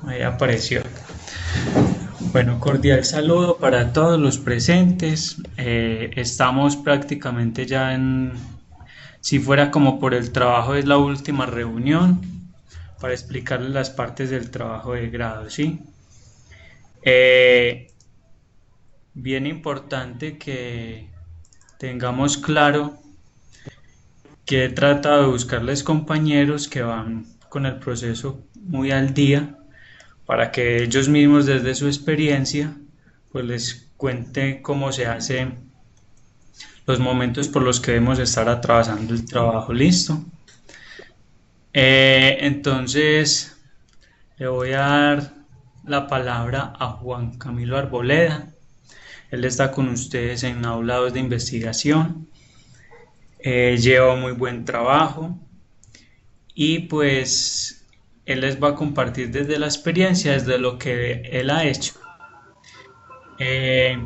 Ahí apareció. Bueno, cordial saludo para todos los presentes. Estamos prácticamente ya si fuera como por el trabajo, es la última reunión para explicarles las partes del trabajo de grado, ¿sí? Eh, Bien importante que tengamos claro que he tratado de buscarles compañeros que van con el proceso muy al día para que ellos mismos desde su experiencia pues les cuente cómo se hace los momentos por los que debemos estar atravesando el trabajo. Listo. Entonces le voy a dar la palabra a Juan Camilo Arboleda. Él está con ustedes en aula 2 de investigación. Lleva muy buen trabajo y pues él les va a compartir desde la experiencia, desde lo que él ha hecho. Eh,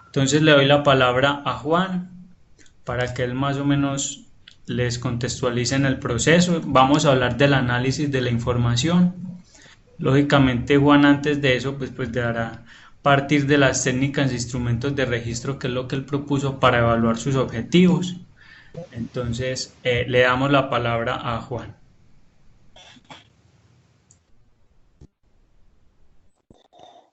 entonces le doy la palabra a Juan para que él más o menos les contextualice en el proceso. Vamos a hablar del análisis de la información. Lógicamente Juan antes de eso pues dará partir de las técnicas e instrumentos de registro que es lo que él propuso para evaluar sus objetivos. Entonces le damos la palabra a Juan.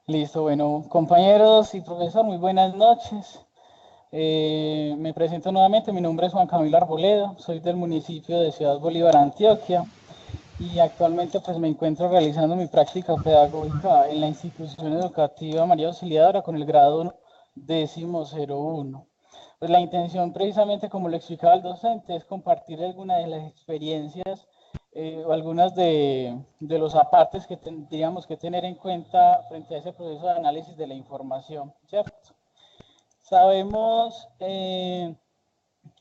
Listo, bueno, compañeros y profesor, muy buenas noches. Me presento nuevamente, mi nombre es Juan Camilo Arboleda, soy del municipio de Ciudad Bolívar, Antioquia, y actualmente pues me encuentro realizando mi práctica pedagógica en la institución educativa María Auxiliadora con el grado 10.01. Pues la intención precisamente, como lo explicaba el docente, es compartir algunas de las experiencias o algunas de los apartes que tendríamos que tener en cuenta frente a ese proceso de análisis de la información, ¿cierto? Sabemos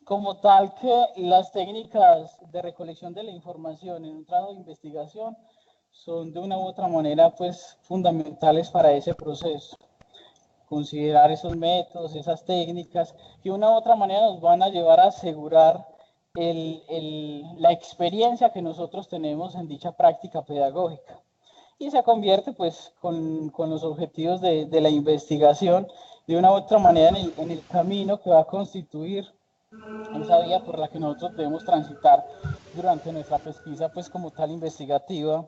como tal que las técnicas de recolección de la información en un trabajo de investigación son de una u otra manera pues fundamentales para ese proceso. Considerar esos métodos, esas técnicas, que de una u otra manera nos van a llevar a asegurar la experiencia que nosotros tenemos en dicha práctica pedagógica. Y se convierte pues con los objetivos de la investigación de una u otra manera en el camino que va a constituir esa vía por la que nosotros debemos transitar durante nuestra pesquisa pues como tal investigativa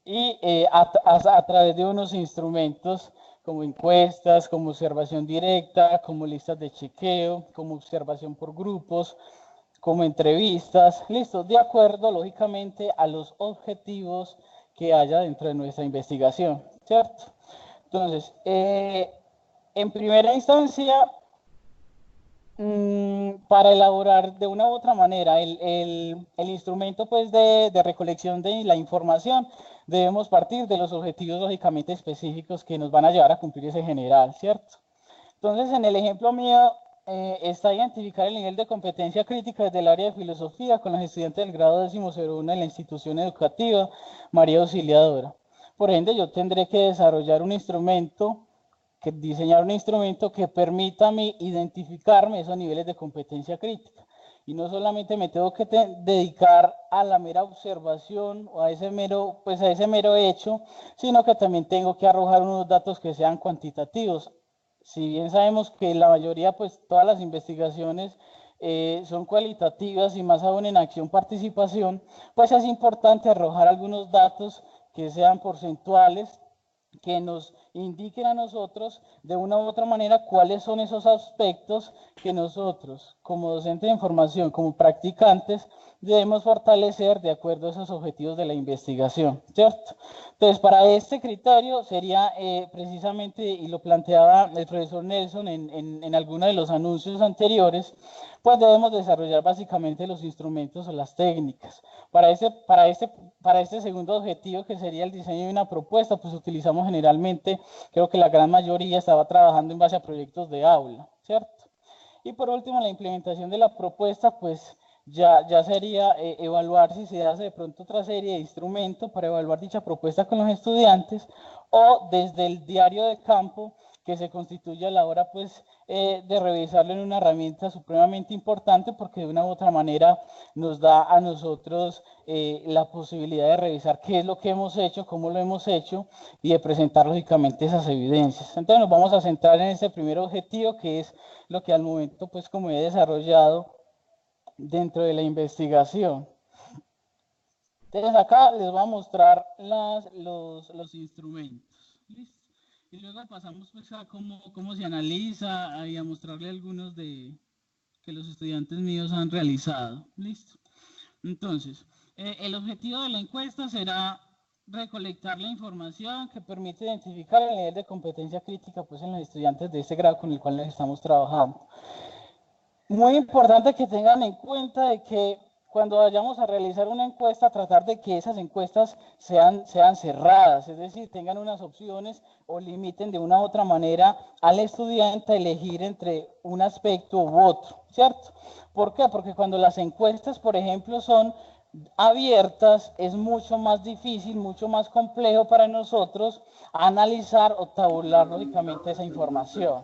y a través de unos instrumentos como encuestas, como observación directa, como listas de chequeo, como observación por grupos, como entrevistas, listo, de acuerdo lógicamente a los objetivos que haya dentro de nuestra investigación, ¿cierto? Entonces, en primera instancia, para elaborar de una u otra manera el instrumento pues de recolección de la información, debemos partir de los objetivos lógicamente específicos que nos van a llevar a cumplir ese general, ¿cierto? Entonces, en el ejemplo mío está identificar el nivel de competencia crítica desde el área de filosofía con los estudiantes del grado 10.01 en la institución educativa María Auxiliadora. Por ende, yo tendré que desarrollar un instrumento diseñar un instrumento que permita a mí identificarme esos niveles de competencia crítica. Y no solamente me tengo que dedicar a la mera observación o pues a ese mero hecho, sino que también tengo que arrojar unos datos que sean cuantitativos. Si bien sabemos que la mayoría, pues todas las investigaciones son cualitativas y más aún en acción-participación, pues es importante arrojar algunos datos que sean porcentuales, que nos indiquen a nosotros de una u otra manera cuáles son esos aspectos que nosotros, como docentes de información, como practicantes, debemos fortalecer de acuerdo a esos objetivos de la investigación, ¿cierto? Entonces, para este criterio sería precisamente, y lo planteaba el profesor Nelson en algunos de los anuncios anteriores, pues debemos desarrollar básicamente los instrumentos o las técnicas. Para este segundo objetivo, que sería el diseño de una propuesta, pues utilizamos generalmente, creo que la gran mayoría estaba trabajando en base a proyectos de aula, ¿cierto? Y por último, la implementación de la propuesta, pues ya sería evaluar si se hace de pronto otra serie de instrumentos para evaluar dicha propuesta con los estudiantes o desde el diario de campo que se constituye a la hora pues de revisarlo en una herramienta supremamente importante, porque de una u otra manera nos da a nosotros la posibilidad de revisar qué es lo que hemos hecho, cómo lo hemos hecho y de presentar lógicamente esas evidencias. Entonces nos vamos a centrar en ese primer objetivo, que es lo que al momento pues como he desarrollado dentro de la investigación. Entonces acá les voy a mostrar los instrumentos. ¿Listo? Y luego pasamos pues a cómo se analiza y a mostrarle algunos que los estudiantes míos han realizado. ¿Listo? Entonces, el objetivo de la encuesta será recolectar la información que permite identificar el nivel de competencia crítica pues, en los estudiantes de este grado con el cual les estamos trabajando. Muy importante que tengan en cuenta de que cuando vayamos a realizar una encuesta, tratar de que esas encuestas sean cerradas, es decir, tengan unas opciones o limiten de una u otra manera al estudiante a elegir entre un aspecto u otro, ¿cierto? ¿Por qué? Porque cuando las encuestas, por ejemplo, son abiertas, es mucho más difícil, mucho más complejo para nosotros analizar o tabular lógicamente esa información.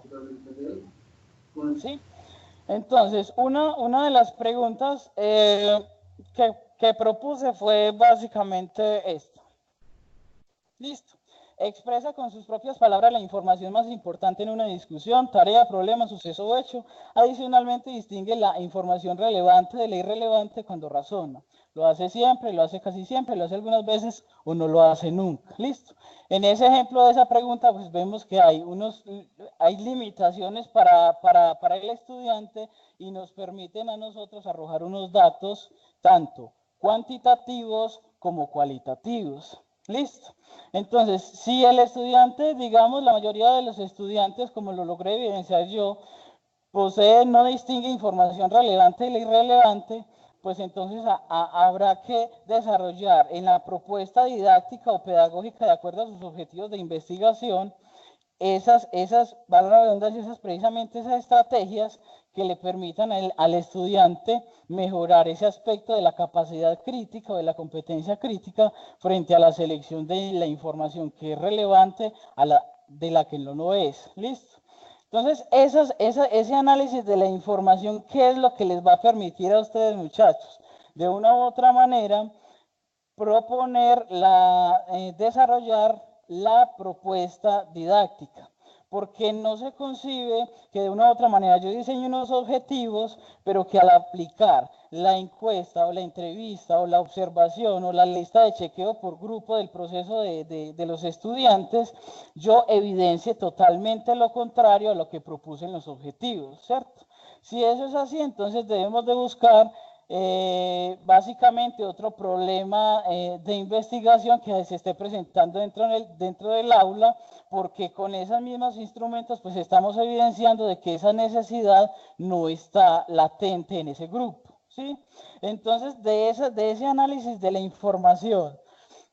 ¿Sí? Entonces, una de las preguntas que propuse fue básicamente esto. Listo. Expresa con sus propias palabras la información más importante en una discusión, tarea, problema, suceso o hecho. Adicionalmente, distingue la información relevante de la irrelevante cuando razona. Lo hace siempre, lo hace casi siempre, lo hace algunas veces o no lo hace nunca. Listo. En ese ejemplo de esa pregunta, pues vemos que hay limitaciones para el estudiante y nos permiten a nosotros arrojar unos datos tanto cuantitativos como cualitativos. Listo. Entonces, si el estudiante, digamos, la mayoría de los estudiantes, como lo logré evidenciar yo, no distingue información relevante de la irrelevante, pues entonces habrá que desarrollar en la propuesta didáctica o pedagógica de acuerdo a sus objetivos de investigación precisamente esas estrategias que le permitan al estudiante mejorar ese aspecto de la capacidad crítica o de la competencia crítica frente a la selección de la información que es relevante de la que no lo es. ¿Listo? Entonces, ese análisis de la información, ¿qué es lo que les va a permitir a ustedes, muchachos? De una u otra manera, desarrollar la propuesta didáctica, porque no se concibe que de una u otra manera yo diseño unos objetivos, pero que al aplicar la encuesta o la entrevista o la observación o la lista de chequeo por grupo del proceso de los estudiantes, yo evidencie totalmente lo contrario a lo que propuse en los objetivos, ¿cierto? Si eso es así, entonces debemos de buscar básicamente otro problema de investigación que se esté presentando dentro del aula, porque con esos mismos instrumentos pues estamos evidenciando de que esa necesidad no está latente en ese grupo, ¿sí? Entonces de ese análisis de la información,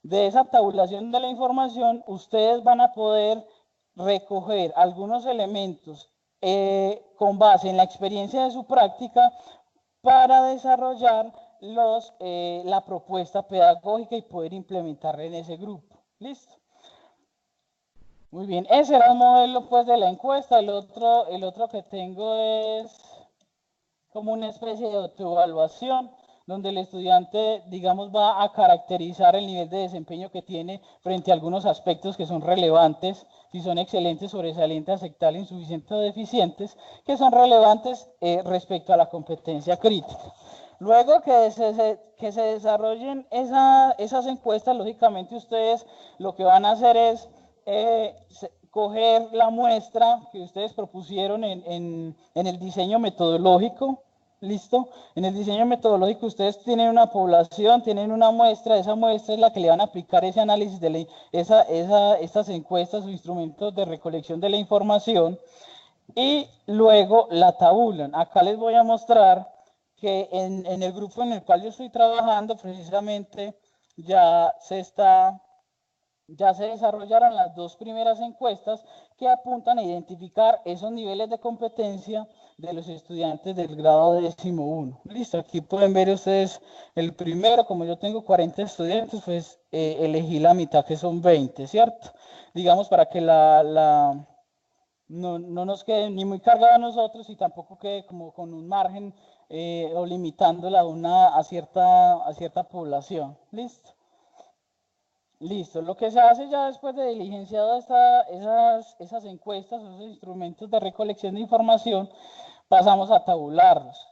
de esa tabulación de la información, ustedes van a poder recoger algunos elementos con base en la experiencia de su práctica para desarrollar la propuesta pedagógica y poder implementarla en ese grupo. ¿Listo? Muy bien, ese era el modelo pues de la encuesta. El otro que tengo es como una especie de autoevaluación, donde el estudiante, digamos, va a caracterizar el nivel de desempeño que tiene frente a algunos aspectos que son relevantes, si son excelentes, sobresalientes, aceptables, insuficientes o deficientes, que son relevantes respecto a la competencia crítica. Luego que se desarrollen esas encuestas, lógicamente ustedes lo que van a hacer es coger la muestra que ustedes propusieron en el diseño metodológico. ¿Listo? En el diseño metodológico ustedes tienen una población, tienen una muestra, esa muestra es la que le van a aplicar ese análisis de estas encuestas o instrumentos de recolección de la información y luego la tabulan. Acá les voy a mostrar que en el grupo en el cual yo estoy trabajando precisamente ya se desarrollaron las dos primeras encuestas que apuntan a identificar esos niveles de competencia de los estudiantes del grado 11. Listo, aquí pueden ver ustedes el primero, como yo tengo 40 estudiantes, pues elegí la mitad que son 20, ¿cierto? Digamos para que la no nos quede ni muy cargado a nosotros y tampoco quede como con un margen o limitándola a cierta población. ¿Listo? Listo. Lo que se hace ya después de diligenciado esas encuestas, esos instrumentos de recolección de información, pasamos a tabularlos.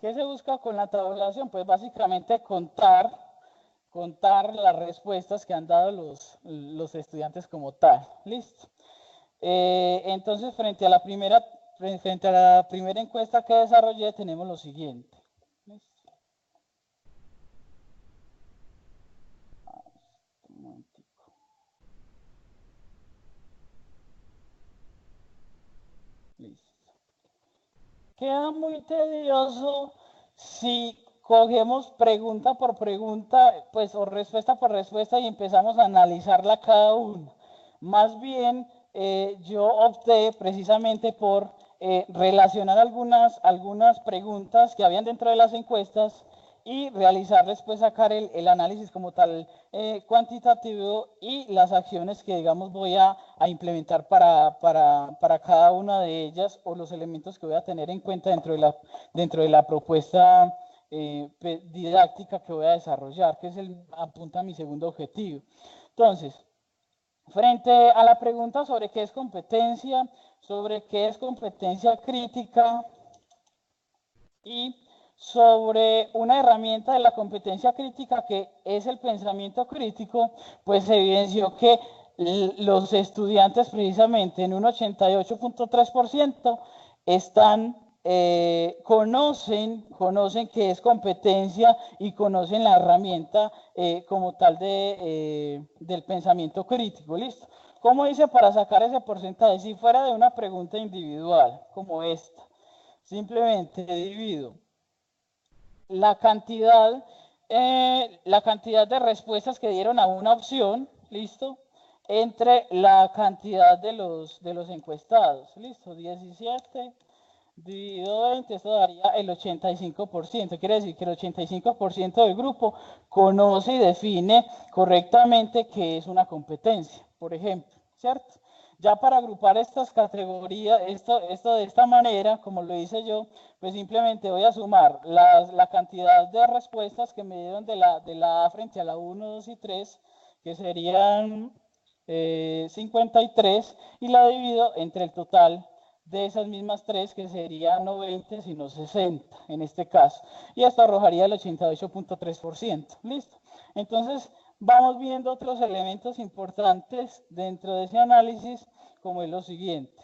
¿Qué se busca con la tabulación? Pues básicamente contar las respuestas que han dado los estudiantes como tal. Listo. Entonces, frente a la primera encuesta que desarrollé, tenemos lo siguiente. ¿Listo? Un momentico. Listo. Queda muy tedioso si cogemos pregunta por pregunta, pues, o respuesta por respuesta y empezamos a analizarla cada una. Más bien, yo opté precisamente por relacionar algunas preguntas que habían dentro de las encuestas y realizar después sacar el análisis como tal cuantitativo y las acciones que digamos voy a implementar para cada una de ellas o los elementos que voy a tener en cuenta dentro de la propuesta didáctica que voy a desarrollar, que es apunta a mi segundo objetivo. Entonces, frente a la pregunta sobre qué es competencia crítica y sobre una herramienta de la competencia crítica que es el pensamiento crítico, pues se evidenció que los estudiantes precisamente en un 88.3% conocen qué es competencia y conocen la herramienta como tal del pensamiento crítico. ¿Listo? ¿Cómo hice para sacar ese porcentaje? Si fuera de una pregunta individual como esta, simplemente divido la cantidad de respuestas que dieron a una opción, ¿listo? Entre la cantidad de los encuestados, ¿listo? 17 dividido 20, esto daría el 85%. Quiere decir que el 85% del grupo conoce y define correctamente qué es una competencia, por ejemplo, ¿cierto? Ya para agrupar estas categorías, esto de esta manera, como lo hice yo, pues simplemente voy a sumar la cantidad de respuestas que me dieron de la A frente a la 1, 2 y 3, que serían 53, y la divido entre el total de esas mismas tres, que sería no 20, sino 60 en este caso. Y esto arrojaría el 88.3%. ¿Listo? Entonces, vamos viendo otros elementos importantes dentro de ese análisis, como es lo siguiente.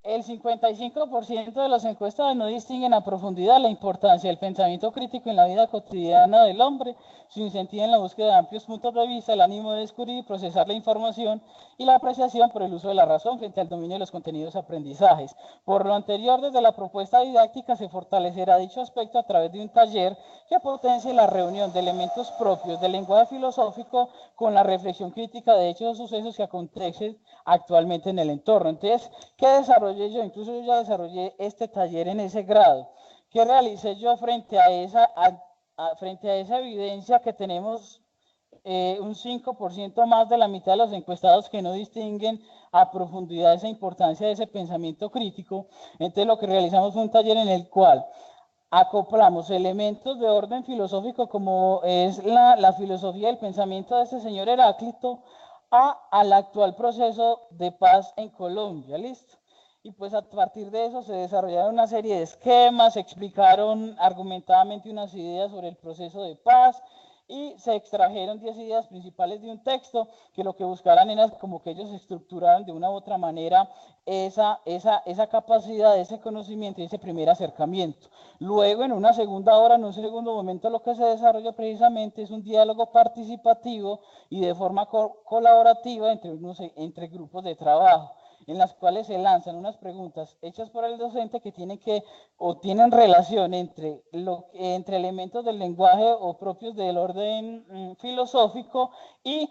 El 55% de los encuestados no distinguen a profundidad la importancia del pensamiento crítico en la vida cotidiana del hombre, su incentivo en la búsqueda de amplios puntos de vista, el ánimo de descubrir y procesar la información y la apreciación por el uso de la razón frente al dominio de los contenidos aprendizajes. Por lo anterior, desde la propuesta didáctica se fortalecerá dicho aspecto a través de un taller que potencie la reunión de elementos propios del lenguaje filosófico con la reflexión crítica de hechos o sucesos que acontecen actualmente en el entorno. Entonces, ¿qué desarrollé yo? Incluso yo ya desarrollé este taller en ese grado. ¿Qué realicé yo frente a esa evidencia que tenemos un 5% más de la mitad de los encuestados que no distinguen a profundidad esa importancia de ese pensamiento crítico? Entonces lo que realizamos fue un taller en el cual acoplamos elementos de orden filosófico como es la filosofía del pensamiento de este señor Heráclito al actual proceso de paz en Colombia, ¿listo? Y pues a partir de eso se desarrollaron una serie de esquemas, se explicaron argumentadamente unas ideas sobre el proceso de paz y se extrajeron 10 ideas principales de un texto que lo que buscaran era como que ellos estructuraran de una u otra manera esa capacidad, ese conocimiento y ese primer acercamiento. Luego, en una segunda hora, en un segundo momento, lo que se desarrolla precisamente es un diálogo participativo y de forma colaborativa entre grupos de trabajo. en las cuales se lanzan unas preguntas hechas por el docente que tienen que o tienen relación entre elementos del lenguaje o propios del orden filosófico y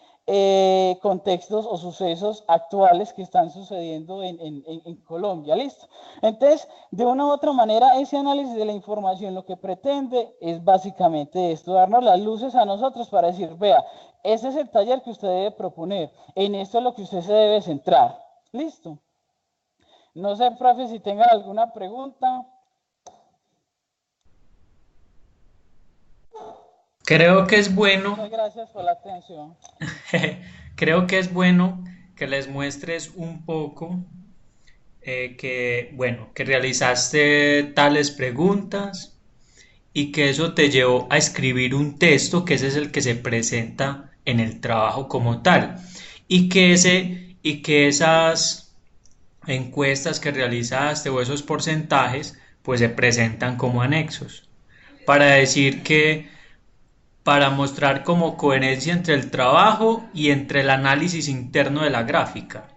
contextos o sucesos actuales que están sucediendo en Colombia, ¿listo? Entonces, de una u otra manera, ese análisis de la información lo que pretende es básicamente esto, darnos las luces a nosotros para decir, vea, ese es el taller que usted debe proponer, en esto es lo que usted se debe centrar, ¿listo? No sé, profe, si tengan alguna pregunta. Creo que es bueno, Muchas gracias por la atención. creo que es bueno que les muestres un poco bueno, que realizaste tales preguntas y que eso te llevó a escribir un texto, que ese es el que se presenta en el trabajo como tal, y que esas encuestas que realizaste o esos porcentajes pues se presentan como anexos para decir que para mostrar como coherencia entre el trabajo y entre el análisis interno de la gráfica.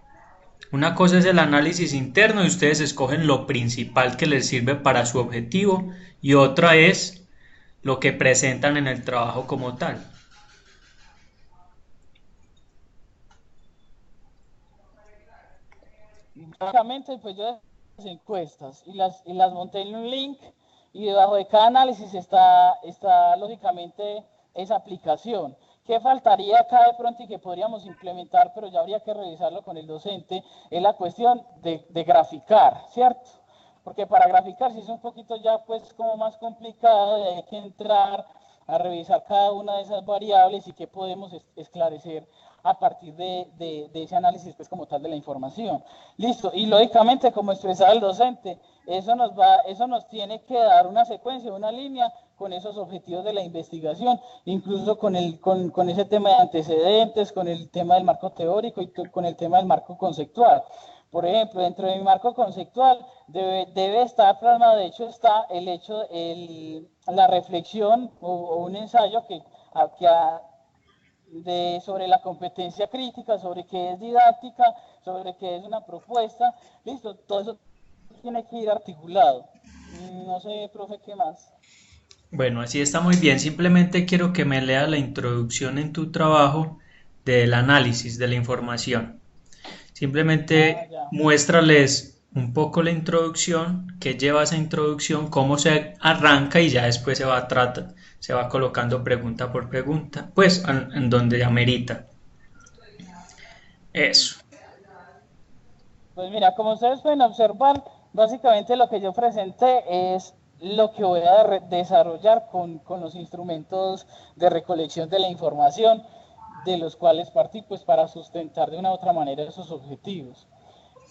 Una cosa es el análisis interno y ustedes escogen lo principal que les sirve para su objetivo y otra es lo que presentan en el trabajo como tal. Básicamente, pues yo las encuestas y las monté en un link y debajo de cada análisis está lógicamente esa aplicación. ¿Qué faltaría acá de pronto y que podríamos implementar, pero ya habría que revisarlo con el docente? Es la cuestión de graficar, ¿cierto? Porque para graficar sí es un poquito ya pues como más complicado, hay que entrar a revisar cada una de esas variables y qué podemos esclarecer a partir de ese análisis pues como tal de la información. Listo, y lógicamente como expresaba el docente, eso nos tiene que dar una secuencia, una línea con esos objetivos de la investigación, incluso con ese tema de antecedentes, con el tema del marco teórico y con el tema del marco conceptual. Por ejemplo, dentro de mi marco conceptual debe estar plasmado, de hecho está la reflexión o un ensayo sobre la competencia crítica, sobre qué es didáctica, sobre qué es una propuesta, listo, todo eso tiene que ir articulado. No sé, profe, ¿qué más? Bueno, así está muy bien. Simplemente quiero que me leas la introducción en tu trabajo del análisis de la información. Ah, Simplemente ya. muéstrales un poco la introducción, qué lleva esa introducción, cómo se arranca y ya después se va colocando pregunta por pregunta, pues en donde amerita. Eso. Pues mira, como ustedes pueden observar, básicamente lo que yo presenté es lo que voy a desarrollar con los instrumentos de recolección de la información, de los cuales partí, pues para sustentar de una u otra manera esos objetivos.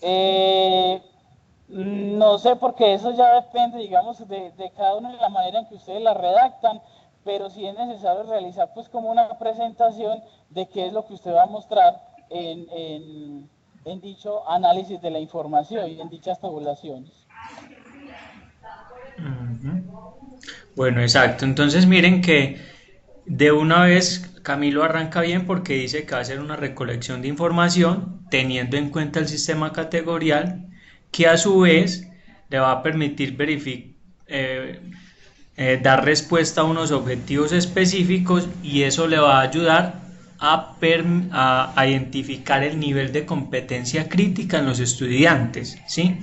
Eh, no sé, porque eso ya depende, digamos, de cada uno de la manera en que ustedes la redactan, pero sí es necesario realizar pues como una presentación de qué es lo que usted va a mostrar en dicho análisis de la información y en dichas tabulaciones. Ujú. Bueno, exacto. Entonces miren que de una vez Camilo arranca bien porque dice que va a hacer una recolección de información teniendo en cuenta el sistema categorial que a su vez le va a permitir eh, dar respuesta a unos objetivos específicos y eso le va a ayudar a identificar el nivel de competencia crítica en los estudiantes, ¿sí?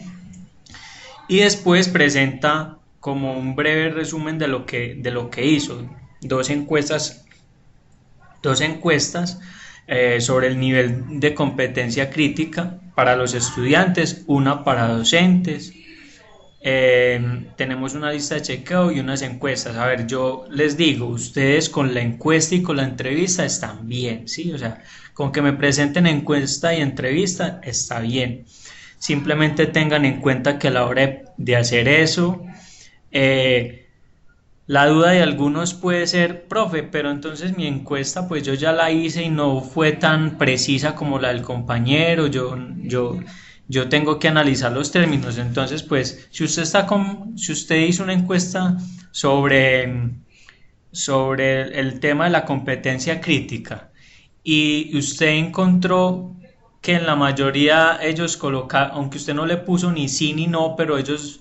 Y después presenta como un breve resumen de lo que hizo, dos encuestas, dos encuestas sobre el nivel de competencia crítica para los estudiantes, una para docentes. Tenemos una lista de chequeo y unas encuestas. A ver, yo les digo, ustedes con la encuesta y con la entrevista están bien, ¿sí? O sea, con que me presenten encuesta y entrevista está bien. Simplemente tengan en cuenta que a la hora de hacer eso, eh, la duda de algunos puede ser, profe, pero entonces mi encuesta pues yo ya la hice y no fue tan precisa como la del compañero, yo tengo que analizar los términos, entonces pues si usted hizo una encuesta sobre el tema de la competencia crítica y usted encontró que en la mayoría ellos colocan, aunque usted no le puso ni sí ni no, pero ellos,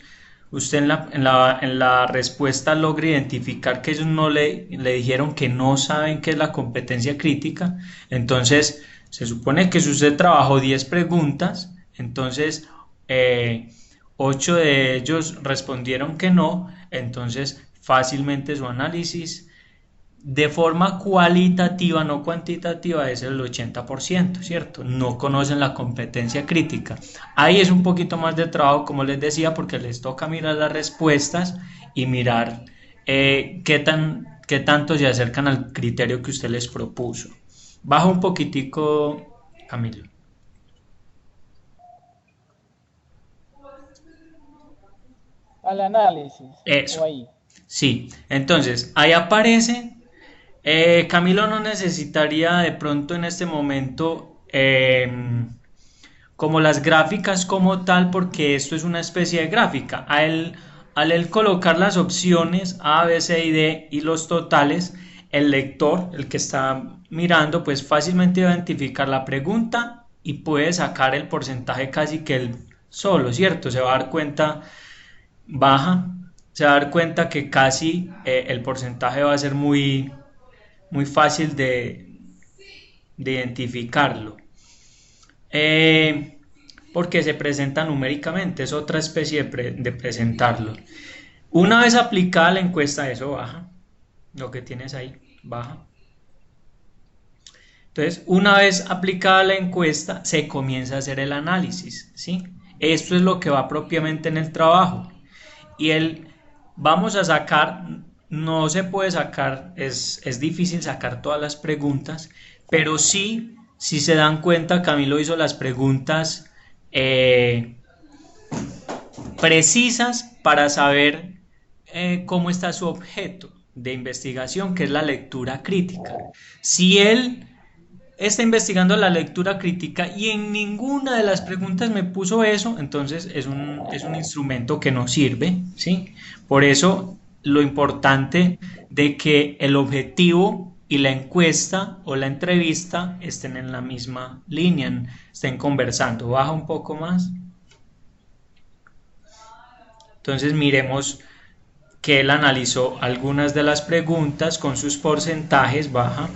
usted en la respuesta logra identificar que ellos no le dijeron que no saben qué es la competencia crítica. Entonces, se supone que si usted trabajó 10 preguntas, entonces 8 de ellos respondieron que no, entonces fácilmente su análisis de forma cualitativa, no cuantitativa, es el 80%, ¿cierto? No conocen la competencia crítica. Ahí es un poquito más de trabajo, como les decía, porque les toca mirar las respuestas y mirar qué tanto se acercan al criterio que usted les propuso. Baja un poquitico, Camilo. Al análisis, Eso, o ahí. sí. Entonces, ahí aparece. Camilo no necesitaría de pronto en este momento como las gráficas como tal, porque esto es una especie de gráfica. Al él colocar las opciones A, B, C y D y los totales, el lector, el que está mirando, pues fácilmente va a identificar la pregunta y puede sacar el porcentaje casi que él solo, ¿cierto? Se va a dar cuenta, baja, se va a dar cuenta que casi el porcentaje va a ser muy fácil de identificarlo. Porque se presenta numéricamente, es otra especie de presentarlo. Una vez aplicada la encuesta, eso baja, lo que tienes ahí, baja. Entonces, una vez aplicada la encuesta, se comienza a hacer el análisis, ¿sí? Esto es lo que va propiamente en el trabajo. Y vamos a sacar, no se puede sacar, es difícil sacar todas las preguntas, pero sí, si se dan cuenta, Camilo hizo las preguntas precisas para saber cómo está su objeto de investigación, que es la lectura crítica. Si él está investigando la lectura crítica y en ninguna de las preguntas me puso eso, entonces es un instrumento que no sirve, ¿sí? Por eso lo importante de que el objetivo y la encuesta o la entrevista estén en la misma línea, estén conversando. Baja un poco más. Entonces miremos que él analizó algunas de las preguntas con sus porcentajes, baja.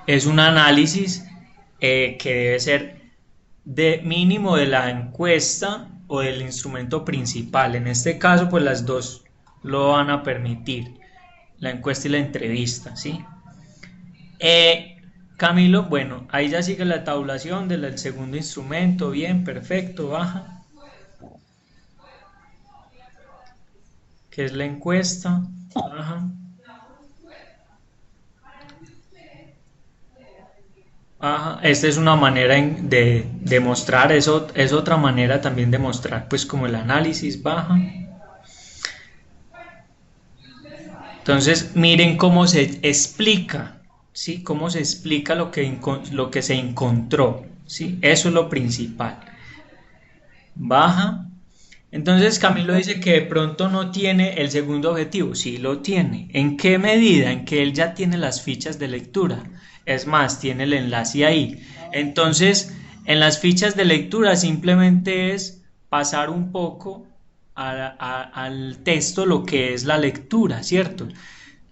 Es un análisis que debe ser de mínimo de la encuesta o del instrumento principal. En este caso, pues las dos lo van a permitir, la encuesta y la entrevista, ¿sí? Camilo, bueno, ahí ya sigue la tabulación del segundo instrumento, bien, perfecto, baja, que es la encuesta, baja. Ajá, esta es una manera de mostrar, eso es otra manera también de mostrar, pues como el análisis baja. Entonces, miren cómo se explica, ¿sí? Cómo se explica lo que se encontró, ¿sí? Eso es lo principal. Baja. Entonces, Camilo dice que de pronto no tiene el segundo objetivo. Sí lo tiene. ¿En qué medida? En que él ya tiene las fichas de lectura. Es más, tiene el enlace ahí. Entonces, en las fichas de lectura simplemente es pasar un poco al texto lo que es la lectura, ¿cierto?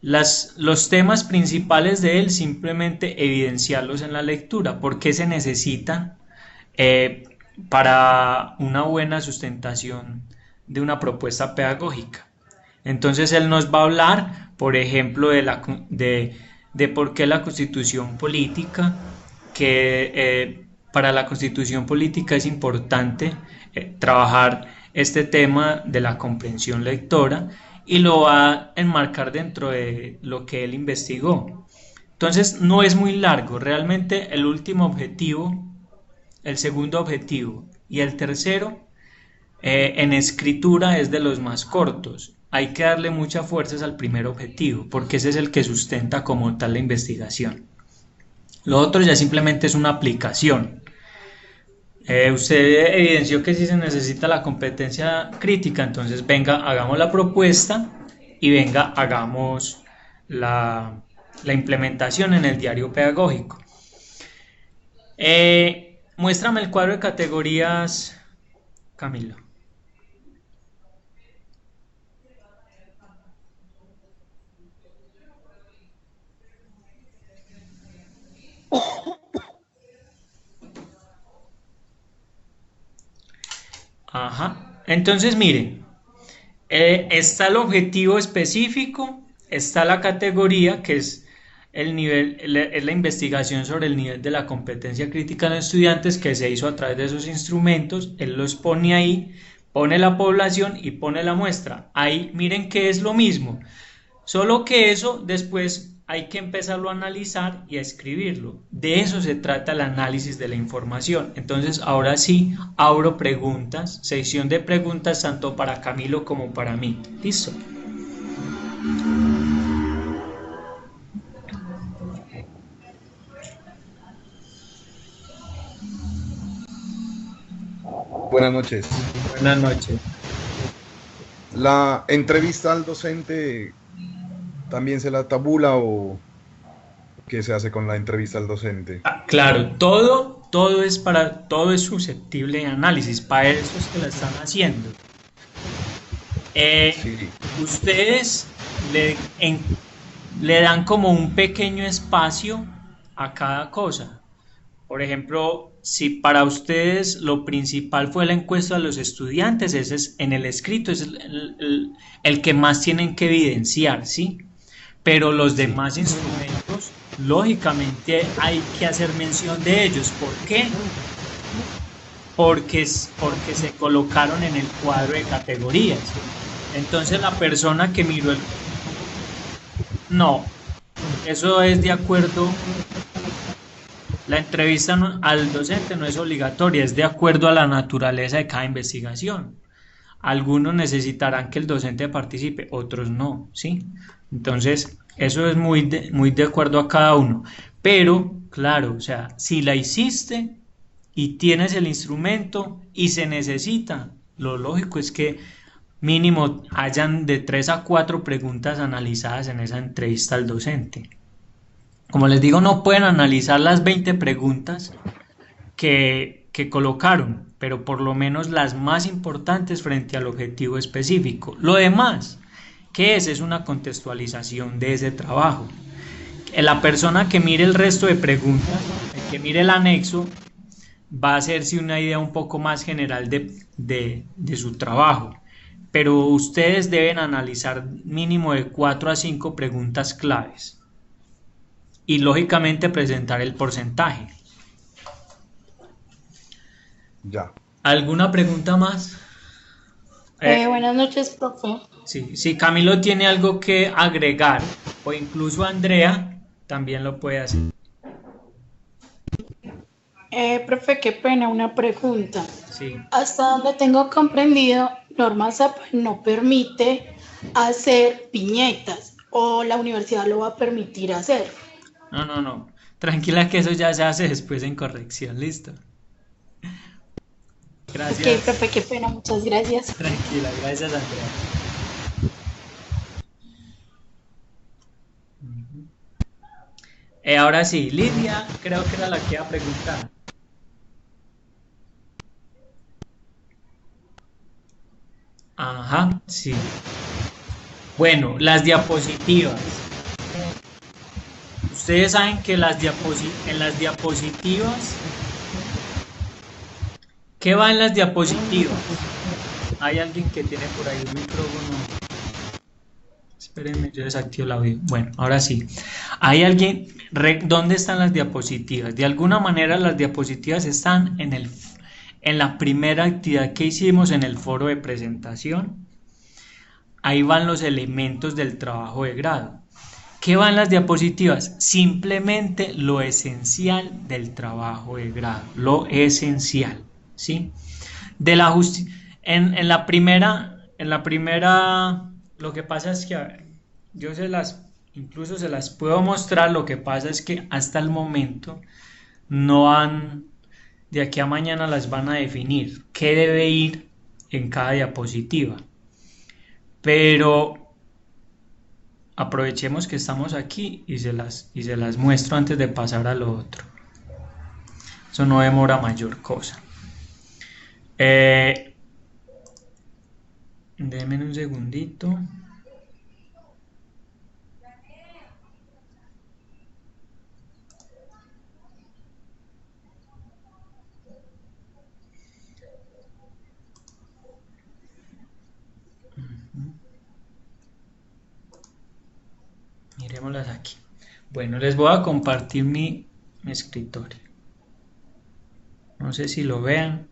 Los temas principales de él simplemente evidenciarlos en la lectura. ¿Por qué se necesitan? Para una buena sustentación de una propuesta pedagógica. Entonces él nos va a hablar, por ejemplo, de por qué la constitución política, que para la constitución política es importante trabajar este tema de la comprensión lectora y lo va a enmarcar dentro de lo que él investigó. Entonces no es muy largo, realmente el último objetivo, el segundo objetivo y el tercero en escritura es de los más cortos. Hay que darle muchas fuerzas al primer objetivo porque ese es el que sustenta como tal la investigación. Lo otro ya simplemente es una aplicación. Usted evidenció que si se necesita la competencia crítica, entonces venga, hagamos la propuesta y venga, hagamos la implementación en el diario pedagógico. Muéstrame el cuadro de categorías, Camilo. Ajá. Entonces, miren, está el objetivo específico, está la categoría, que es el nivel, es la investigación sobre el nivel de la competencia crítica de los estudiantes que se hizo a través de esos instrumentos. Él los pone ahí, pone la población y pone la muestra. Ahí miren que es lo mismo, solo que eso después hay que empezarlo a analizar y a escribirlo. De eso se trata el análisis de la información. Entonces, ahora sí, abro preguntas, sección de preguntas tanto para Camilo como para mí. ¿Listo? Buenas noches. Buenas noches. ¿La entrevista al docente también se la tabula o qué se hace con la entrevista al docente? Claro, todo es susceptible de análisis, para eso es que la están haciendo. Sí, Ustedes le dan como un pequeño espacio a cada cosa. Por ejemplo, si para ustedes lo principal fue la encuesta de los estudiantes, ese es en el escrito, es el que más tienen que evidenciar, ¿sí? Pero los sí, demás instrumentos, lógicamente hay que hacer mención de ellos. ¿Por qué? Porque se colocaron en el cuadro de categorías. Entonces la persona que miró el... No, eso es de acuerdo. La entrevista al docente no es obligatoria, es de acuerdo a la naturaleza de cada investigación. Algunos necesitarán que el docente participe, otros no, ¿sí? Entonces, eso es muy de acuerdo a cada uno. Pero, claro, o sea, si la hiciste y tienes el instrumento y se necesita, lo lógico es que mínimo hayan de 3 a 4 preguntas analizadas en esa entrevista al docente. Como les digo, no pueden analizar las 20 preguntas que colocaron, pero por lo menos las más importantes frente al objetivo específico. Lo demás, ¿qué es? Es una contextualización de ese trabajo. La persona que mire el resto de preguntas, el que mire el anexo, va a hacerse una idea un poco más general de su trabajo. Pero ustedes deben analizar mínimo de 4 a 5 preguntas claves y lógicamente presentar el porcentaje. ya. ¿Alguna pregunta más? Buenas noches, profe. Sí, si Camilo tiene algo que agregar o incluso Andrea, también lo puede hacer. Profe, qué pena, una pregunta. Sí. Hasta donde tengo comprendido, Norma SAP no permite hacer viñetas o la universidad lo va a permitir hacer. No. Tranquila que eso ya se hace después en corrección, listo. Ok, Gracias. profe, qué pena, muchas gracias. Tranquila, gracias Andrea. Ahora sí, Lidia, creo que era la que iba a preguntar. Ajá, sí. Bueno, las diapositivas. Ustedes saben que en las diapositivas, ¿qué va en las diapositivas? Hay alguien que tiene por ahí un micrófono. Espérenme, yo desactivo el audio. Bueno, ahora sí. Hay alguien. ¿Dónde están las diapositivas? De alguna manera las diapositivas están en la primera actividad que hicimos en el foro de presentación. Ahí van los elementos del trabajo de grado. ¿Qué va en las diapositivas? Simplemente lo esencial del trabajo de grado. Lo esencial, ¿sí? En la primera, lo que pasa es que, a ver, incluso se las puedo mostrar, lo que pasa es que hasta el momento de aquí a mañana las van a definir, qué debe ir en cada diapositiva. Pero aprovechemos que estamos aquí y se las muestro antes de pasar a lo otro. Eso no demora mayor cosa. Denme un segundito. Miremoslas aquí. Bueno, les voy a compartir mi escritorio. No sé si lo vean.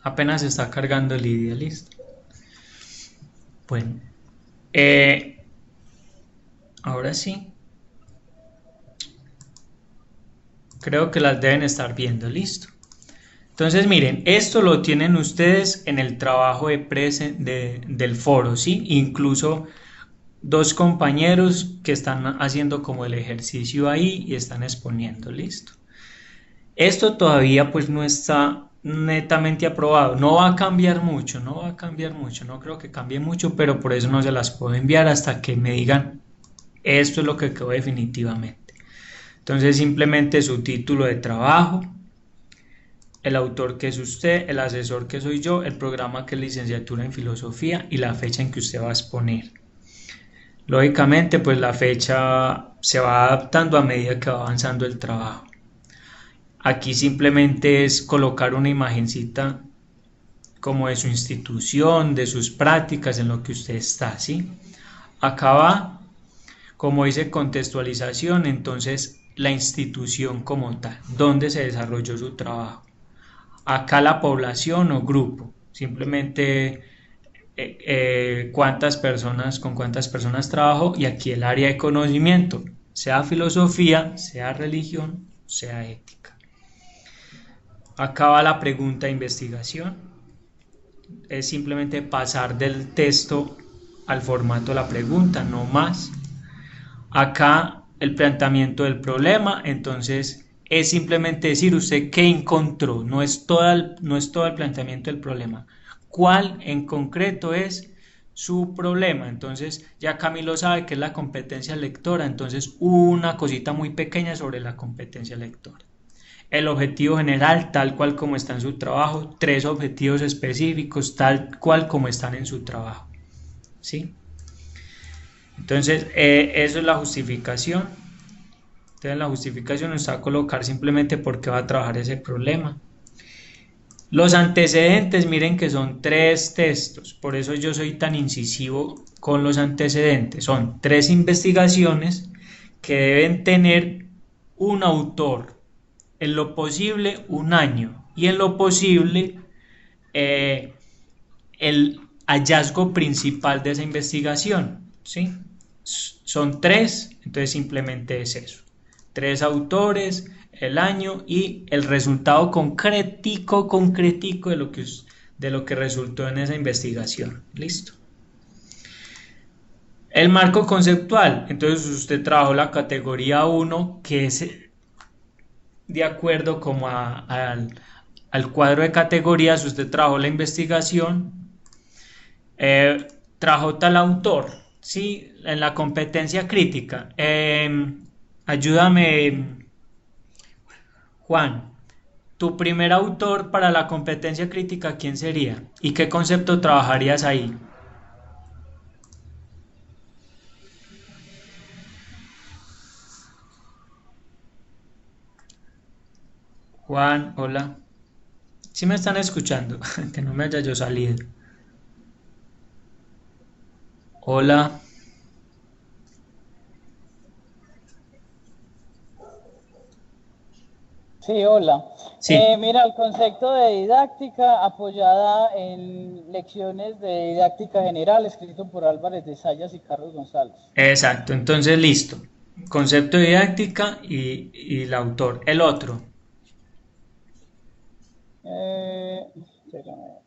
Apenas está cargando el IDEA, listo. Bueno, ahora sí. Creo que las deben estar viendo, listo. Entonces miren, esto lo tienen ustedes en el trabajo del foro, ¿sí? Incluso dos compañeros que están haciendo como el ejercicio ahí y están exponiendo, listo. Esto todavía pues no está netamente aprobado, no va a cambiar mucho, no creo que cambie mucho, pero por eso no se las puedo enviar hasta que me digan esto es lo que quedó definitivamente. Entonces simplemente su título de trabajo, el autor que es usted, el asesor que soy yo, el programa que es licenciatura en filosofía y la fecha en que usted va a exponer. Lógicamente pues la fecha se va adaptando a medida que va avanzando el trabajo. Aquí simplemente es colocar una imagencita como de su institución, de sus prácticas, en lo que usted está, ¿sí? Acá va, como dice contextualización, entonces la institución como tal, dónde se desarrolló su trabajo. Acá la población o grupo, simplemente cuántas personas, con cuántas personas trabajo, y aquí el área de conocimiento, sea filosofía, sea religión, sea ética. Acá va la pregunta de investigación, es simplemente pasar del texto al formato de la pregunta, no más. Acá el planteamiento del problema, entonces es simplemente decir usted qué encontró, no es todo el planteamiento del problema, cuál en concreto es su problema. Entonces ya Camilo sabe que es la competencia lectora, entonces una cosita muy pequeña sobre la competencia lectora. El objetivo general tal cual como está en su trabajo, 3 objetivos específicos tal cual como están en su trabajo, ¿sí? Entonces eso es la justificación. Entonces la justificación nos va a colocar simplemente por qué va a trabajar ese problema. Los antecedentes, miren que son 3 textos, por eso yo soy tan incisivo con los antecedentes. Son 3 investigaciones que deben tener un autor, en lo posible un año y en lo posible el hallazgo principal de esa investigación, ¿sí? Son 3, entonces simplemente es eso. 3 autores, el año y el resultado concretico de lo que resultó en esa investigación. Listo. El marco conceptual, entonces usted trabajó la categoría 1, que es de acuerdo como al cuadro de categorías, usted trabajó la investigación, trabajó tal autor, ¿sí? En la competencia crítica. Ayúdame, Juan, tu primer autor para la competencia crítica, ¿quién sería? ¿Y qué concepto trabajarías ahí? Juan, hola. ¿Sí me están escuchando? Que no me haya yo salido. Hola. Sí, hola. Sí, Mira, el concepto de didáctica apoyada en lecciones de didáctica general, escrito por Álvarez de Sayas y Carlos González. exacto. Entonces, listo. Concepto de didáctica y el autor. El otro. Espérame.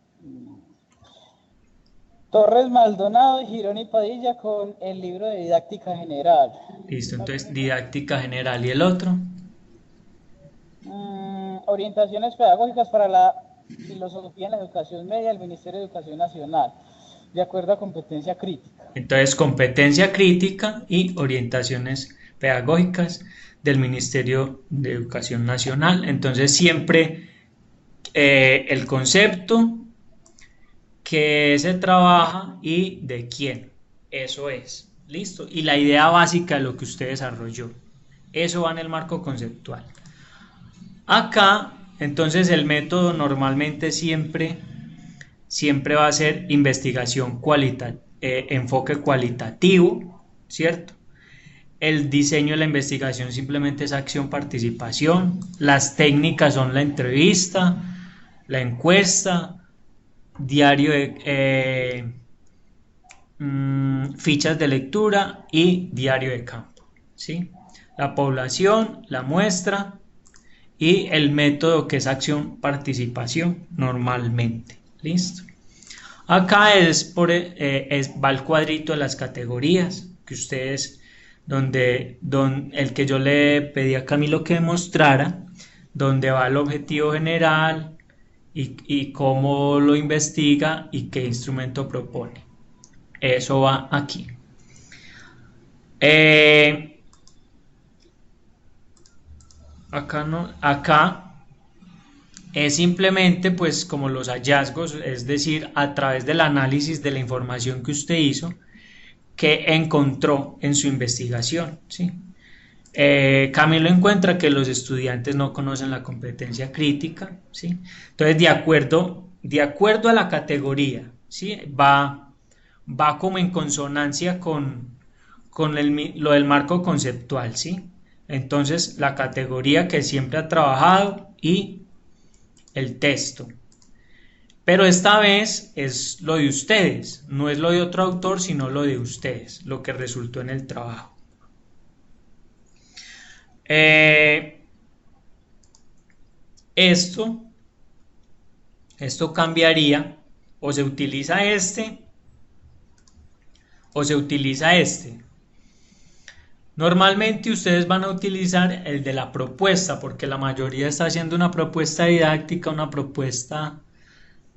Torres Maldonado, Girón y Padilla con el libro de didáctica general. Listo. Entonces, didáctica general. ¿Y el otro? orientaciones pedagógicas para la filosofía en la educación media del Ministerio de Educación Nacional, de acuerdo a competencia crítica. Entonces, competencia crítica y orientaciones pedagógicas del Ministerio de Educación Nacional. Entonces, siempre el concepto, que se trabaja y de quién. Eso es. ¿Listo? Y la idea básica de lo que usted desarrolló. Eso va en el marco conceptual. Acá, entonces, el método normalmente siempre va a ser investigación enfoque cualitativo, ¿cierto? El diseño de la investigación simplemente es acción-participación. Las técnicas son la entrevista, la encuesta, diario de fichas de lectura y diario de campo, ¿sí? La población, la muestra y el método que es acción-participación normalmente. ¿Listo? Acá va el cuadrito de las categorías que ustedes, el que yo le pedí a Camilo que mostrara, donde va el objetivo general y cómo lo investiga y qué instrumento propone. Eso va aquí. Acá es simplemente pues como los hallazgos, es decir, a través del análisis de la información que usted hizo, que encontró en su investigación, ¿sí? Camilo encuentra que los estudiantes no conocen la competencia crítica, ¿sí? Entonces, de acuerdo a la categoría, ¿sí? Va como en consonancia con lo del marco conceptual, ¿sí? Entonces, la categoría que siempre ha trabajado y el texto. Pero esta vez es lo de ustedes, no es lo de otro autor, sino lo de ustedes, lo que resultó en el trabajo. Esto cambiaría, o se utiliza este, o se utiliza este. Normalmente ustedes van a utilizar el de la propuesta, porque la mayoría está haciendo una propuesta didáctica, una propuesta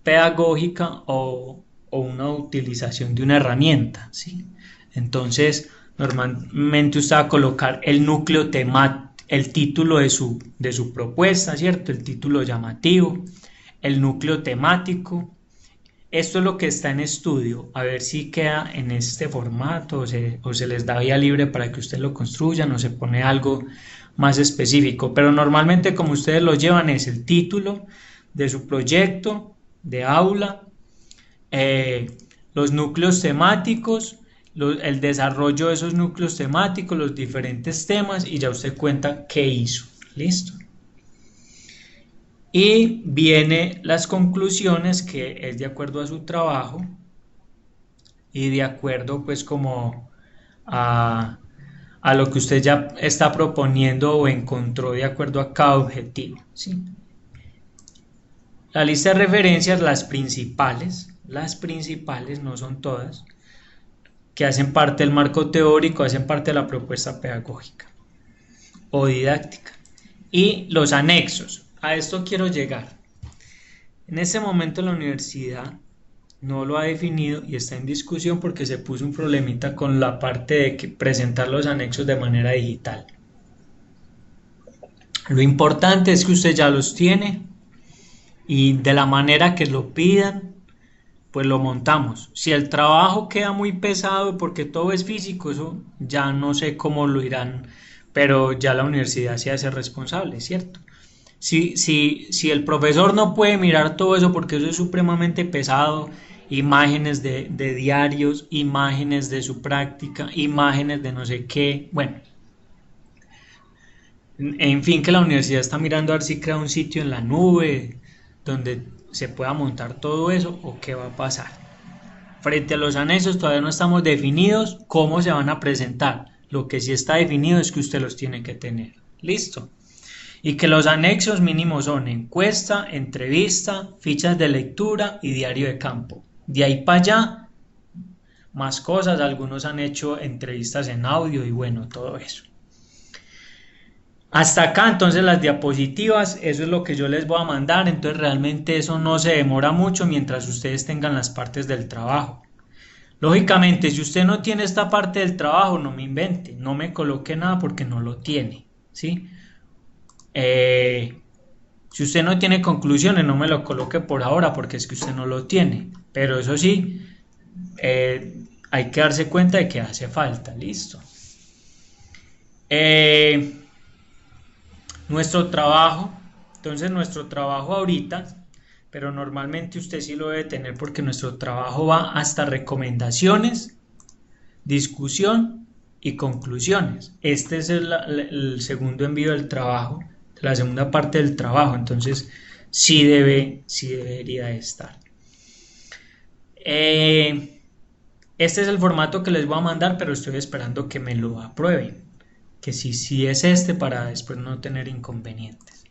pedagógica o una utilización de una herramienta, ¿sí? Entonces, normalmente usted va a colocar el núcleo temático, el título de su propuesta, ¿cierto? El título llamativo, el núcleo temático. Esto es lo que está en estudio, a ver si queda en este formato o se les da vía libre para que ustedes lo construyan o se pone algo más específico, pero normalmente como ustedes lo llevan es el título de su proyecto de aula, los núcleos temáticos, el desarrollo de esos núcleos temáticos, los diferentes temas y ya usted cuenta qué hizo. ¿Listo? Y viene las conclusiones, que es de acuerdo a su trabajo y de acuerdo pues como a lo que usted ya está proponiendo o encontró de acuerdo a cada objetivo, ¿sí? La lista de referencias, las principales, no son todas, que hacen parte del marco teórico, hacen parte de la propuesta pedagógica o didáctica. Y los anexos, a esto quiero llegar. En este momento la universidad no lo ha definido y está en discusión porque se puso un problemita con la parte de presentar los anexos de manera digital. Lo importante es que usted ya los tiene y de la manera que lo pidan, pues lo montamos. Si el trabajo queda muy pesado porque todo es físico, eso ya no sé cómo lo irán, pero ya la universidad se hace responsable, ¿cierto? Si el profesor no puede mirar todo eso porque eso es supremamente pesado, imágenes de diarios, imágenes de su práctica, imágenes de no sé qué, bueno, en fin, que la universidad está mirando a ver si crea un sitio en la nube donde se pueda montar todo eso o qué va a pasar. Frente a los anexos todavía no estamos definidos cómo se van a presentar. Lo que sí está definido es que usted los tiene que tener. ¿Listo? Y que los anexos mínimos son encuesta, entrevista, fichas de lectura y diario de campo. De ahí para allá, más cosas. Algunos han hecho entrevistas en audio y bueno, todo eso. Hasta acá entonces las diapositivas, eso es lo que yo les voy a mandar, entonces realmente eso no se demora mucho mientras ustedes tengan las partes del trabajo. Lógicamente, si usted no tiene esta parte del trabajo, no me invente, no me coloque nada porque no lo tiene, ¿sí? Si usted no tiene conclusiones, no me lo coloque por ahora porque es que usted no lo tiene, pero eso sí, hay que darse cuenta de que hace falta, listo. Nuestro trabajo, entonces nuestro trabajo ahorita, pero normalmente usted sí lo debe tener porque nuestro trabajo va hasta recomendaciones, discusión y conclusiones. Este es el segundo envío del trabajo, la segunda parte del trabajo, entonces sí debería estar. Este es el formato que les voy a mandar, pero estoy esperando que me lo aprueben, que sí es este para después no tener inconvenientes.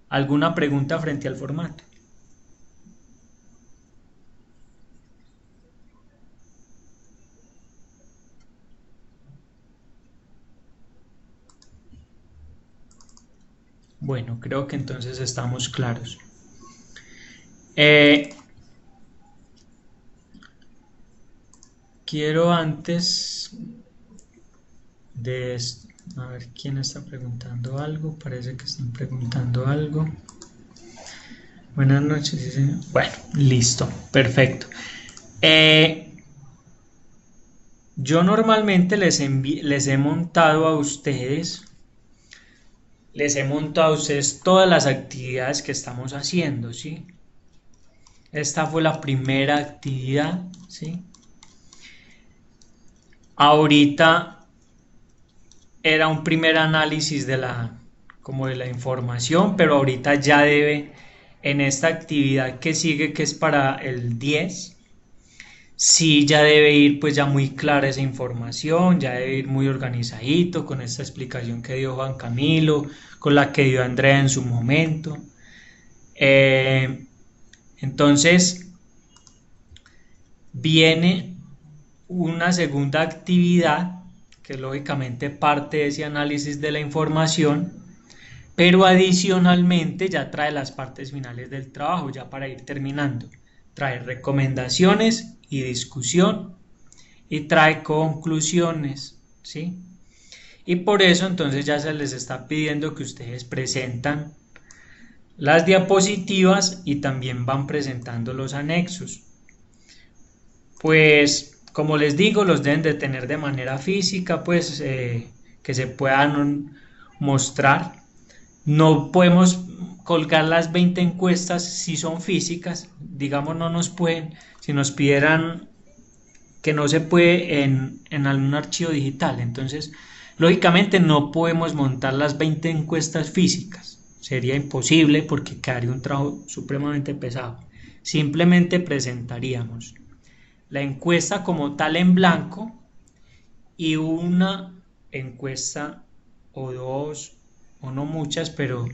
¿Alguna pregunta frente al formato? Bueno, creo que entonces estamos claros. Quiero antes de esto, a ver quién está preguntando algo. Parece que están preguntando algo. Buenas noches, sí, señor. Bueno, listo, perfecto. Yo normalmente les he montado a ustedes todas las actividades que estamos haciendo, ¿sí? Esta fue la primera actividad, ¿sí? Ahorita era un primer análisis de la información, pero ahorita ya debe, en esta actividad que sigue, que es para el 10, sí ya debe ir pues ya muy clara esa información, ya debe ir muy organizadito con esta explicación que dio Juan Camilo, con la que dio Andrea en su momento. Entonces viene una segunda actividad que lógicamente parte de ese análisis de la información, pero adicionalmente ya trae las partes finales del trabajo, ya para ir terminando. Trae recomendaciones y discusión y trae conclusiones, ¿sí? Y por eso entonces ya se les está pidiendo que ustedes presentan las diapositivas y también van presentando los anexos. Pues como les digo, los deben de tener de manera física, pues que se puedan mostrar. No podemos colgar las 20 encuestas si son físicas, digamos no nos pueden, si nos pidieran que no se puede en algún archivo digital, entonces lógicamente no podemos montar las 20 encuestas físicas, sería imposible porque quedaría un trabajo supremamente pesado. Simplemente presentaríamos la encuesta como tal en blanco y una encuesta o dos, o no muchas, pero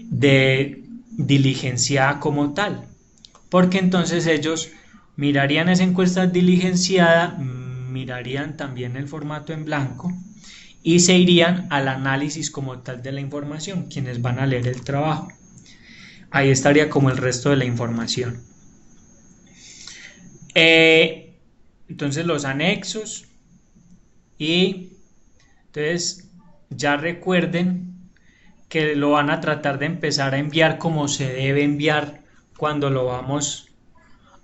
de diligenciada como tal, porque entonces ellos mirarían esa encuesta diligenciada, mirarían también el formato en blanco y se irían al análisis como tal de la información, quienes van a leer el trabajo. Ahí estaría como el resto de la información. Entonces los anexos y entonces ya recuerden que lo van a tratar de empezar a enviar como se debe enviar cuando lo vamos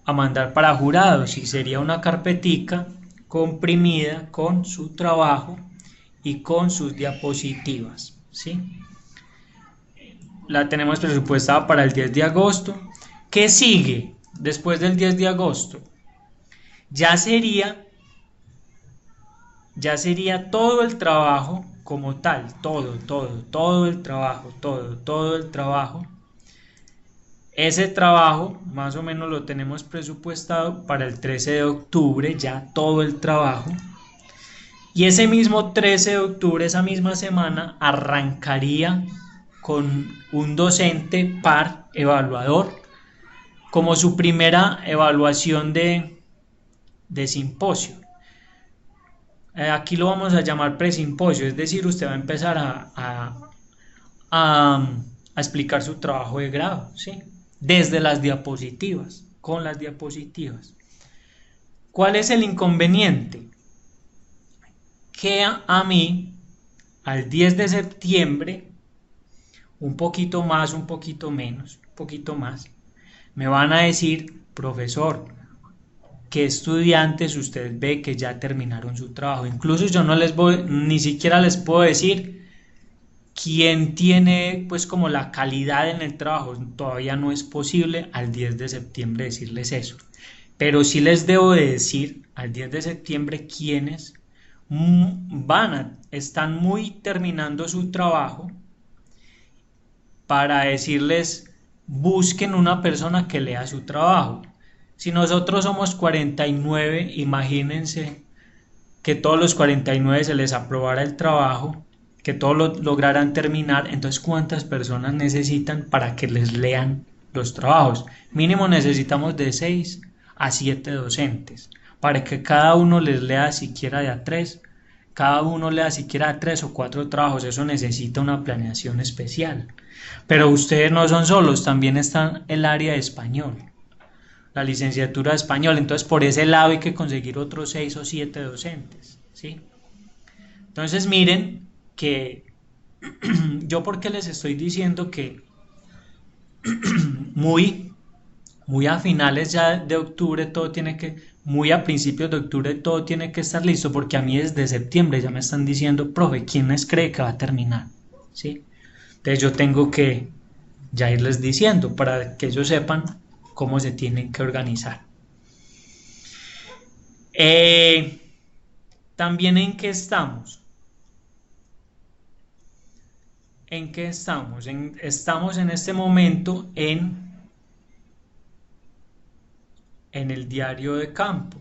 a mandar para jurados, y sería una carpetica comprimida con su trabajo y con sus diapositivas, ¿sí? La tenemos presupuestada para el 10 de agosto. ¿Qué sigue después del 10 de agosto? Ya sería todo el trabajo como tal, todo el trabajo. Ese trabajo más o menos lo tenemos presupuestado para el 13 de octubre, ya todo el trabajo. Y ese mismo 13 de octubre, esa misma semana, arrancaría con un docente par evaluador como su primera evaluación de simposio. Aquí lo vamos a llamar presimposio, es decir, usted va a empezar a a explicar su trabajo de grado, ¿sí? Desde las diapositivas, con las diapositivas. ¿Cuál es el inconveniente? Que a mí, al 10 de septiembre, un poquito más, un poquito menos, un poquito más, me van a decir, profesor, ¿qué estudiantes usted ve que ya terminaron su trabajo? Incluso yo no les voy, ni siquiera les puedo decir quién tiene pues como la calidad en el trabajo. Todavía no es posible al 10 de septiembre decirles eso. Pero sí les debo de decir al 10 de septiembre quiénes están muy terminando su trabajo, para decirles, busquen una persona que lea su trabajo. Si nosotros somos 49, imagínense que todos los 49 se les aprobara el trabajo, que todos lo lograran terminar. Entonces, ¿cuántas personas necesitan para que les lean los trabajos? Mínimo necesitamos de 6 a 7 docentes, para que cada uno les lea siquiera de a 3, cada uno lea siquiera de 3 o 4 trabajos. Eso necesita una planeación especial. Pero ustedes no son solos, también está el área de español, la licenciatura de español. Entonces, por ese lado hay que conseguir otros 6 o 7 docentes, ¿sí? Entonces, miren que yo, porque les estoy diciendo que muy a finales ya de octubre todo tiene que, muy a principios de octubre todo tiene que estar listo, porque a mí desde septiembre ya me están diciendo, profe, ¿quiénes cree que va a terminar? ¿Sí? Entonces yo tengo que ya irles diciendo para que ellos sepan cómo se tienen que organizar. También, ¿en qué estamos? ¿En qué estamos? Estamos en este momento en el diario de campo.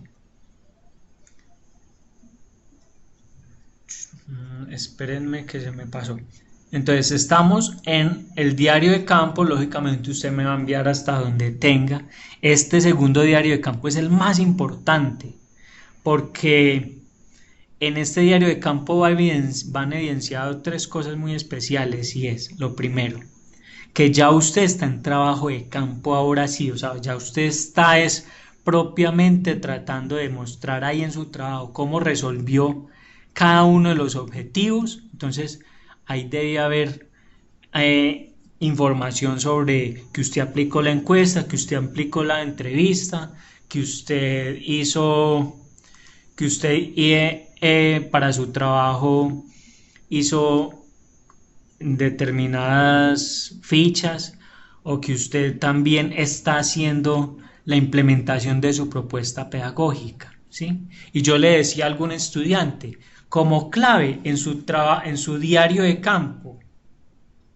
Espérenme que se me pasó. Entonces estamos en el diario de campo. Lógicamente usted me va a enviar hasta donde tenga. Este segundo diario de campo es el más importante, porque en este diario de campo van evidenciado 3 cosas muy especiales, y es, lo primero, que ya usted está en trabajo de campo ahora sí, o sea, ya usted está propiamente tratando de mostrar ahí en su trabajo cómo resolvió cada uno de los objetivos. Entonces ahí debe haber información sobre que usted aplicó la encuesta, que usted aplicó la entrevista, que usted hizo, que usted para su trabajo hizo determinadas fichas, o que usted también está haciendo la implementación de su propuesta pedagógica, ¿sí? Y yo le decía a algún estudiante, como clave en su diario de campo,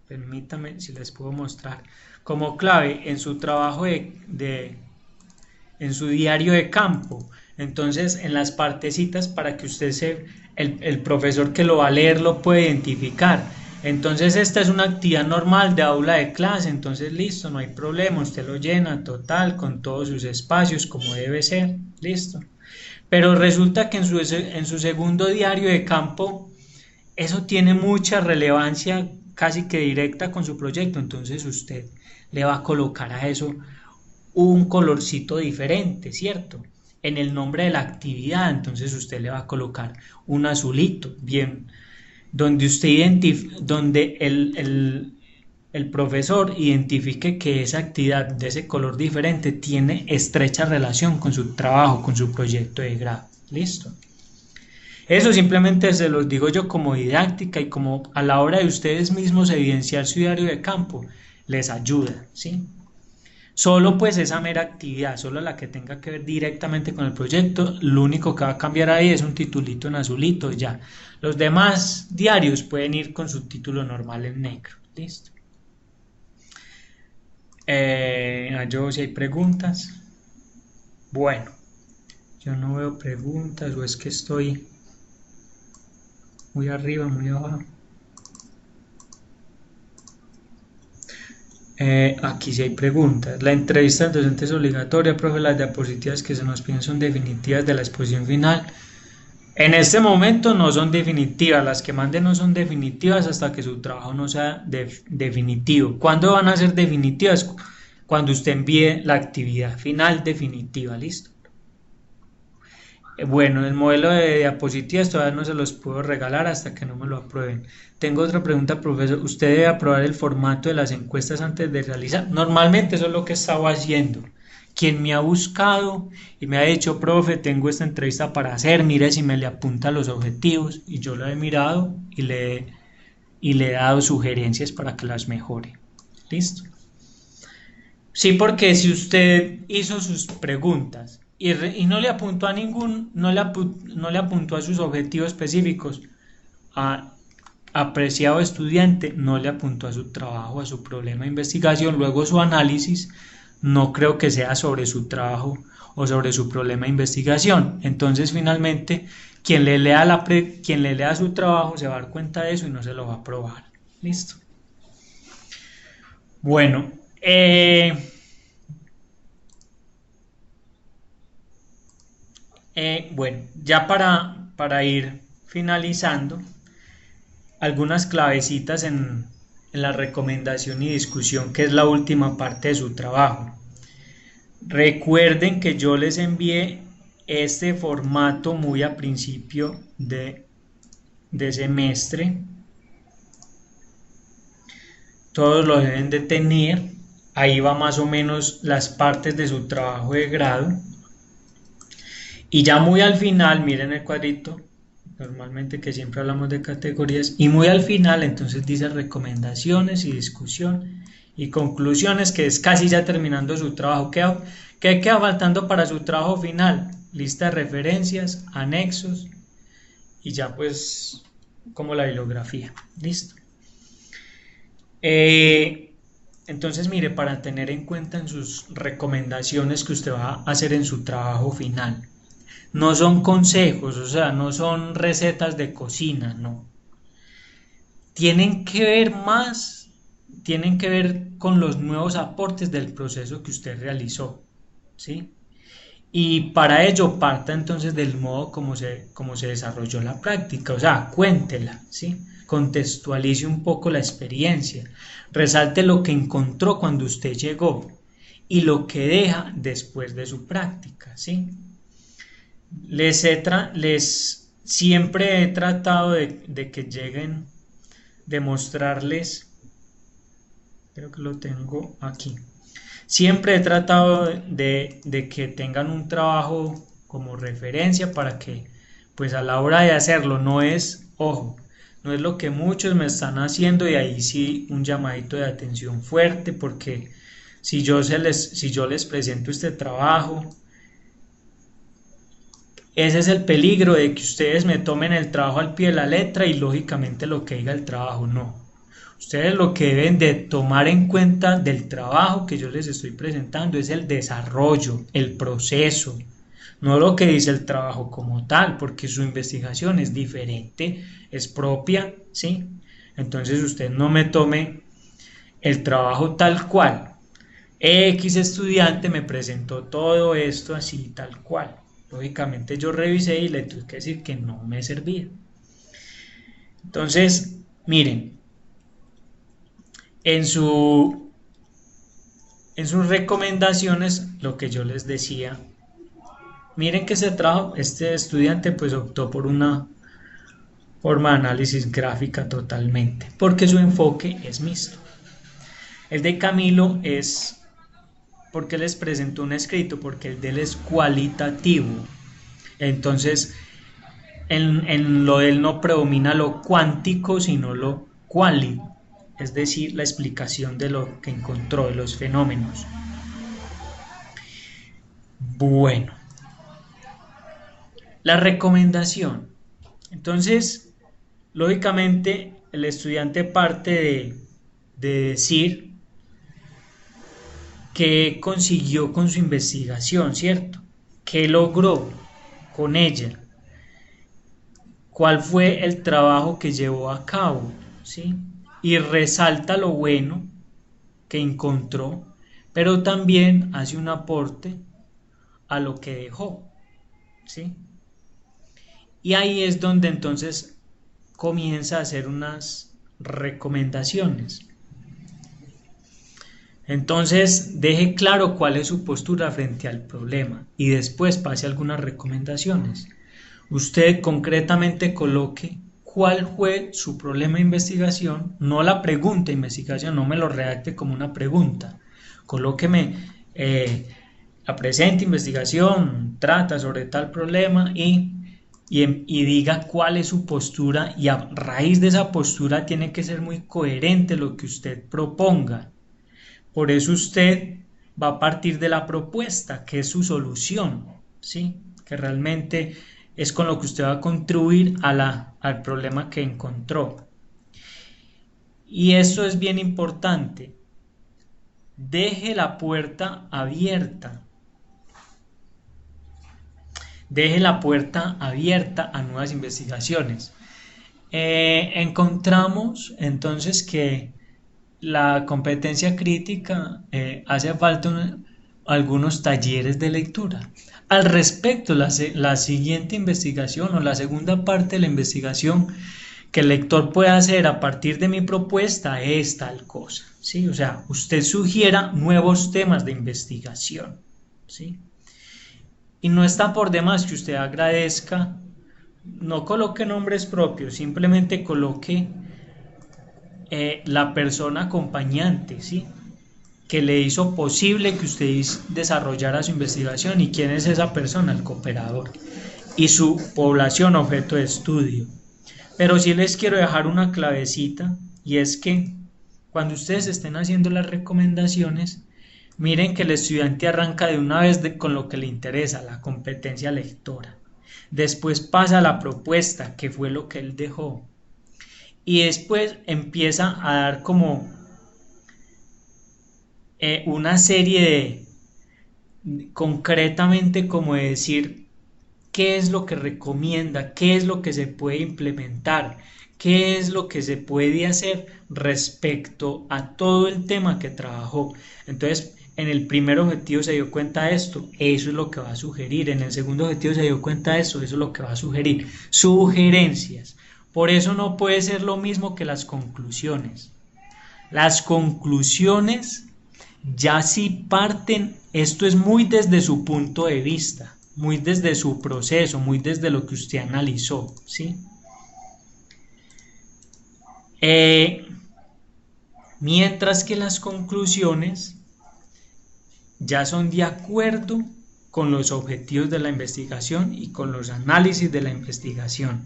permítame si les puedo mostrar, como clave en su trabajo en su diario de campo. Entonces, en las partecitas, para que usted el profesor que lo va a leer lo puede identificar. Entonces, esta es una actividad normal de aula de clase. Entonces, listo, no hay problema, usted lo llena total con todos sus espacios como debe ser, listo. Pero resulta que en su segundo diario de campo, eso tiene mucha relevancia, casi que directa con su proyecto. Entonces usted le va a colocar a eso un colorcito diferente, ¿cierto? En el nombre de la actividad. Entonces usted le va a colocar un azulito, bien, donde usted donde el profesor identifique que esa actividad de ese color diferente tiene estrecha relación con su trabajo, con su proyecto de grado. ¿Listo? Eso simplemente se los digo yo como didáctica, y como a la hora de ustedes mismos evidenciar su diario de campo, les ayuda, ¿sí? Solo pues esa mera actividad, solo la que tenga que ver directamente con el proyecto, lo único que va a cambiar ahí es un titulito en azulito, ya. Los demás diarios pueden ir con su título normal en negro. ¿Listo? Yo, si hay preguntas. Bueno, yo no veo preguntas, o es que estoy muy arriba, muy abajo. Aquí sí hay preguntas. La entrevista del docente es obligatoria, profe. Las diapositivas que se nos piden son definitivas de la exposición final. En este momento no son definitivas, las que manden no son definitivas hasta que su trabajo no sea definitivo. ¿Cuándo van a ser definitivas? Cuando usted envíe la actividad final definitiva, ¿listo? Bueno, el modelo de diapositivas todavía no se los puedo regalar hasta que no me lo aprueben. Tengo otra pregunta, profesor. ¿Usted debe aprobar el formato de las encuestas antes de realizar? Normalmente eso es lo que estaba haciendo. Quien me ha buscado y me ha dicho, profe, tengo esta entrevista para hacer, mire si me le apunta los objetivos, y yo lo he mirado y le he dado sugerencias para que las mejore. ¿Listo? Sí, porque si usted hizo sus preguntas y no le apuntó a no le apuntó a sus objetivos específicos, a apreciado estudiante, no le apuntó a su trabajo, a su problema de investigación, luego su análisis no creo que sea sobre su trabajo o sobre su problema de investigación. Entonces, finalmente, quien le lea su trabajo se va a dar cuenta de eso y no se lo va a aprobar. Listo. Bueno, ya para ir finalizando, algunas clavecitas en la recomendación y discusión, que es la última parte de su trabajo. Recuerden que yo les envié este formato muy a principio de semestre. Todos lo deben de tener. Ahí va más o menos las partes de su trabajo de grado. Y ya muy al final, miren el cuadrito, normalmente que siempre hablamos de categorías, y muy al final entonces dice recomendaciones y discusión y conclusiones, que es casi ya terminando su trabajo. ¿Qué queda faltando para su trabajo final? Lista de referencias, anexos y ya pues como la bibliografía. Listo. Entonces mire, para tener en cuenta en sus recomendaciones que usted va a hacer en su trabajo final, no son consejos, o sea, no son recetas de cocina, no. Tienen que ver con los nuevos aportes del proceso que usted realizó, ¿sí? Y para ello parta entonces del modo como se desarrolló la práctica, o sea, cuéntela, ¿sí? Contextualice un poco la experiencia, resalte lo que encontró cuando usted llegó y lo que deja después de su práctica, ¿sí? Siempre he tratado de que lleguen, de mostrarles, creo que lo tengo aquí, siempre he tratado de que tengan un trabajo como referencia para que pues a la hora de hacerlo no es, ojo, no es lo que muchos me están haciendo, y ahí sí un llamadito de atención fuerte, porque si yo les presento este trabajo, ese es el peligro de que ustedes me tomen el trabajo al pie de la letra y lógicamente lo que diga el trabajo, no. Ustedes lo que deben de tomar en cuenta del trabajo que yo les estoy presentando es el desarrollo, el proceso, no lo que dice el trabajo como tal, porque su investigación es diferente, es propia, ¿sí? Entonces usted no me tome el trabajo tal cual. X estudiante me presentó todo esto así tal cual. Lógicamente yo revisé y le tuve que decir que no me servía. Entonces, miren, en sus recomendaciones, lo que yo les decía, miren que este estudiante pues optó por una forma de análisis gráfica totalmente, porque su enfoque es mixto. El de Camilo es, porque les presentó un escrito, porque el de él es cualitativo. Entonces, en lo de él no predomina lo cuántico, sino lo cuali, es decir, la explicación de lo que encontró, de los fenómenos. Bueno, la recomendación. Entonces, lógicamente, el estudiante parte de decir qué consiguió con su investigación, ¿cierto? ¿Qué logró con ella? ¿Cuál fue el trabajo que llevó a cabo? ¿Sí? Y resalta lo bueno que encontró, pero también hace un aporte a lo que dejó, ¿sí? Y ahí es donde entonces comienza a hacer unas recomendaciones. Entonces, deje claro cuál es su postura frente al problema y después pase algunas recomendaciones. Usted concretamente coloque cuál fue su problema de investigación, no la pregunta de investigación, no me lo redacte como una pregunta. Colóqueme la presente investigación trata sobre tal problema y diga cuál es su postura, y a raíz de esa postura tiene que ser muy coherente lo que usted proponga. Por eso usted va a partir de la propuesta, que es su solución, ¿sí? Que realmente es con lo que usted va a contribuir al problema que encontró. Y esto es bien importante. Deje la puerta abierta. Deje la puerta abierta a nuevas investigaciones. Encontramos entonces que la competencia crítica hace falta algunos talleres de lectura. Al respecto, la siguiente investigación o la segunda parte de la investigación que el lector puede hacer a partir de mi propuesta es tal cosa, ¿sí? O sea, usted sugiera nuevos temas de investigación, ¿sí? Y no está por demás que usted agradezca, no coloque nombres propios, simplemente coloque la persona acompañante, ¿sí? Que le hizo posible que usted desarrollara su investigación, y quién es esa persona, el cooperador, y su población objeto de estudio. Pero sí les quiero dejar una clavecita, y es que cuando ustedes estén haciendo las recomendaciones, miren que el estudiante arranca de una vez con lo que le interesa, la competencia lectora. Después pasa a la propuesta, que fue lo que él dejó. Y después empieza a dar como una serie concretamente como de decir qué es lo que recomienda, qué es lo que se puede implementar, qué es lo que se puede hacer respecto a todo el tema que trabajó. Entonces, en el primer objetivo se dio cuenta de esto, eso es lo que va a sugerir. En el segundo objetivo se dio cuenta de esto, eso es lo que va a sugerir. Sugerencias. Por eso no puede ser lo mismo que las conclusiones. Las conclusiones ya sí parten, esto es muy desde su punto de vista, muy desde su proceso, muy desde lo que usted analizó, ¿sí? Mientras que las conclusiones ya son de acuerdo con los objetivos de la investigación y con los análisis de la investigación,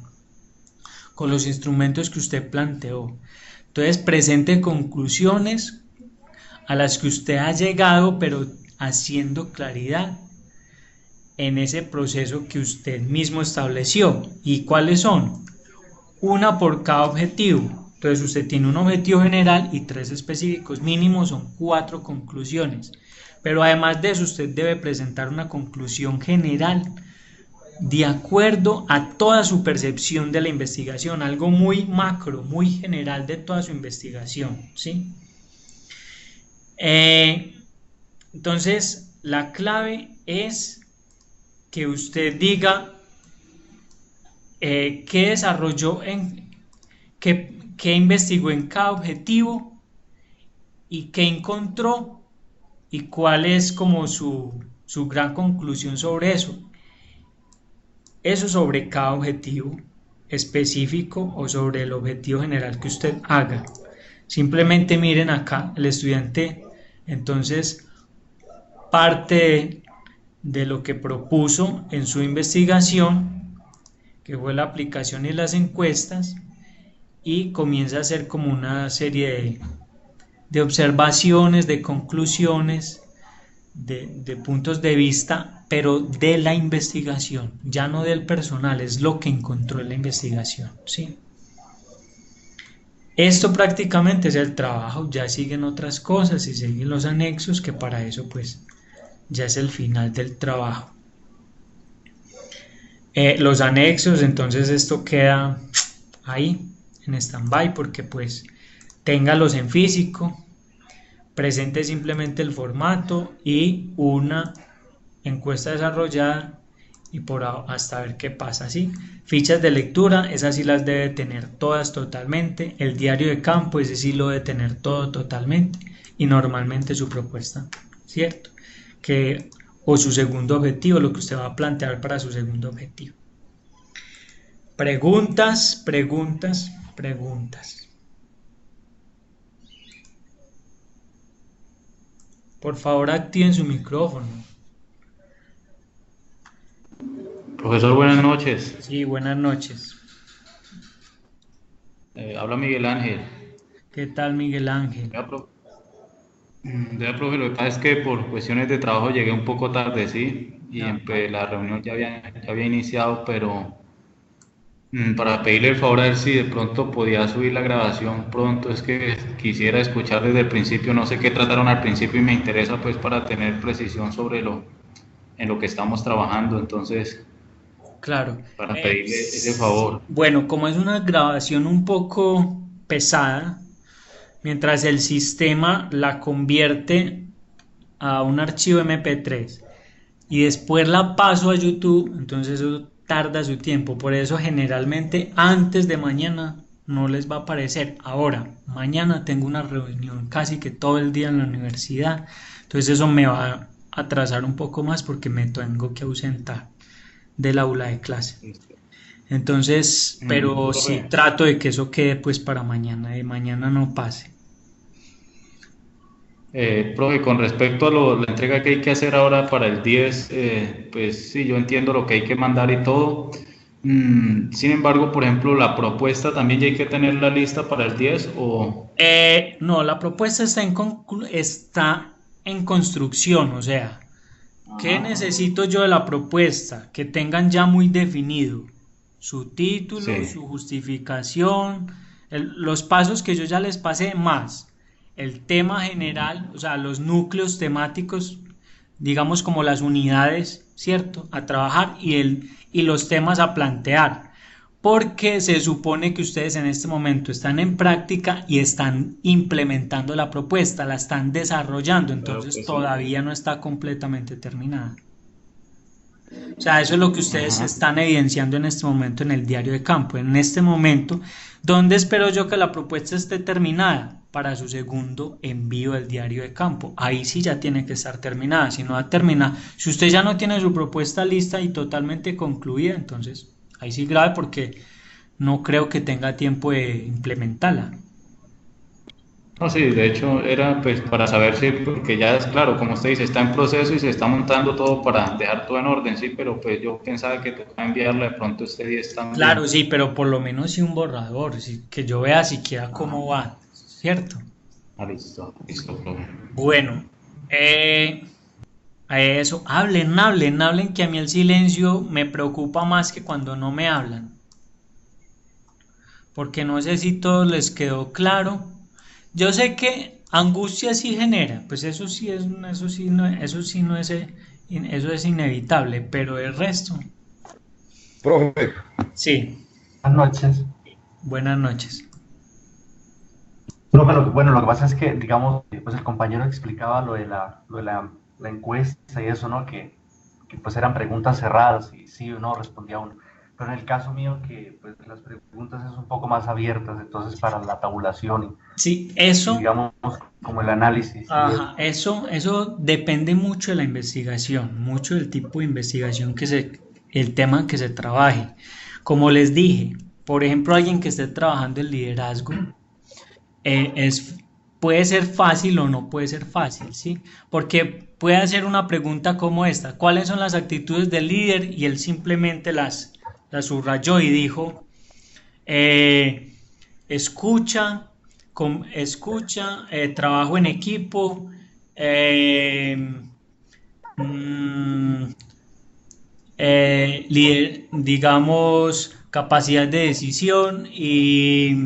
con los instrumentos que usted planteó. Entonces presente conclusiones a las que usted ha llegado, pero haciendo claridad en ese proceso que usted mismo estableció. ¿Y cuáles son? Una por cada objetivo. Entonces usted tiene un objetivo general y 3 específicos, mínimo son 4 conclusiones. Pero además de eso, usted debe presentar una conclusión general de acuerdo a toda su percepción de la investigación, algo muy macro, muy general de toda su investigación, ¿sí? Entonces, la clave es que usted diga qué desarrolló, qué investigó en cada objetivo y qué encontró y cuál es como su gran conclusión sobre eso. Eso sobre cada objetivo específico o sobre el objetivo general que usted haga. Simplemente miren acá, el estudiante entonces parte de lo que propuso en su investigación, que fue la aplicación y las encuestas, y comienza a hacer como una serie de observaciones, de conclusiones, de puntos de vista, pero de la investigación, ya no del personal, es lo que encontró en la investigación, ¿sí? Esto prácticamente es el trabajo, ya siguen otras cosas y siguen los anexos, que para eso pues ya es el final del trabajo. Los anexos, entonces esto queda ahí en stand-by, porque pues téngalos en físico, presente simplemente el formato y una encuesta desarrollada y hasta ver qué pasa, ¿sí? Fichas de lectura, esas sí las debe tener todas totalmente. El diario de campo, ese sí lo debe tener todo totalmente. Y normalmente su propuesta, ¿cierto? O su segundo objetivo, lo que usted va a plantear para su segundo objetivo. Preguntas, preguntas, preguntas. Por favor, activen su micrófono. Profesor, buenas noches. Sí, buenas noches. Habla Miguel Ángel. ¿Qué tal, Miguel Ángel? Profe, lo que pasa es que por cuestiones de trabajo llegué un poco tarde, ¿sí? Y pues, la reunión ya había iniciado, pero para pedirle el favor a ver si de pronto podía subir la grabación pronto. Es que quisiera escuchar desde el principio, no sé qué trataron al principio y me interesa pues para tener precisión sobre en lo que estamos trabajando, entonces Claro. para pedirle ese favor. Bueno, como es una grabación un poco pesada, mientras el sistema la convierte a un archivo MP3 y después la paso a YouTube, entonces eso tarda su tiempo. Por eso generalmente antes de mañana no les va a aparecer. Ahora, mañana tengo una reunión casi que todo el día en la universidad, entonces eso me va a atrasar un poco más porque me tengo que ausentar del aula de clase. Entonces, pero sí trato de que eso quede pues para mañana, de mañana no pase. Profe, con respecto a la entrega que hay que hacer ahora para el 10, pues sí, yo entiendo lo que hay que mandar y todo. Sin embargo, por ejemplo, la propuesta también ya hay que tenerla lista para el 10 o... No, la propuesta está en construcción, o sea, ¿qué necesito yo de la propuesta? Que tengan ya muy definido su título, Sí. su justificación, los pasos que yo ya les pasé, más el tema general, o sea, los núcleos temáticos, digamos como las unidades, ¿cierto? A trabajar y los temas a plantear. Porque se supone que ustedes en este momento están en práctica y están implementando la propuesta, la están desarrollando, entonces Claro que sí. todavía no está completamente terminada. O sea, eso es lo que ustedes Ajá. están evidenciando en este momento en el diario de campo. En este momento, ¿dónde espero yo que la propuesta esté terminada? Para su segundo envío del diario de campo. Ahí sí ya tiene que estar terminada. Si no ha terminado, si usted ya no tiene su propuesta lista y totalmente concluida, entonces ahí sí grave porque no creo que tenga tiempo de implementarla. No, sí, de hecho era pues para saber si, porque ya es claro, como usted dice, está en proceso y se está montando todo para dejar todo en orden, sí, pero pues yo pensaba que tocaba enviarla de pronto este 10 también. Claro, sí, pero por lo menos sí un borrador, sí, que yo vea siquiera cómo va, ¿cierto? Listo, profe. Bueno, eso, hablen, hablen, hablen, que a mí el silencio me preocupa más que cuando no me hablan, porque no sé si todo les quedó claro. Yo sé que angustia sí genera, pues eso sí es, eso sí no es, eso es inevitable, pero el resto, Profe, sí. Buenas noches. Buenas noches. Profe, bueno, lo que pasa es que, digamos, pues el compañero explicaba la encuesta y eso, ¿no? Que pues eran preguntas cerradas y sí o no respondía uno. Pero en el caso mío, que pues las preguntas es un poco más abiertas, entonces para la tabulación Sí, y eso, digamos, como el análisis. ajá, eso depende mucho de la investigación, mucho del tipo de investigación el tema que se trabaje. Como les dije, por ejemplo, alguien que esté trabajando en liderazgo, puede ser fácil o no puede ser fácil, ¿sí? Porque puede hacer una pregunta como esta: ¿cuáles son las actitudes del líder? Y él simplemente las subrayó y dijo, escucha, trabajo en equipo, eh, mm, digamos, capacidad de decisión y,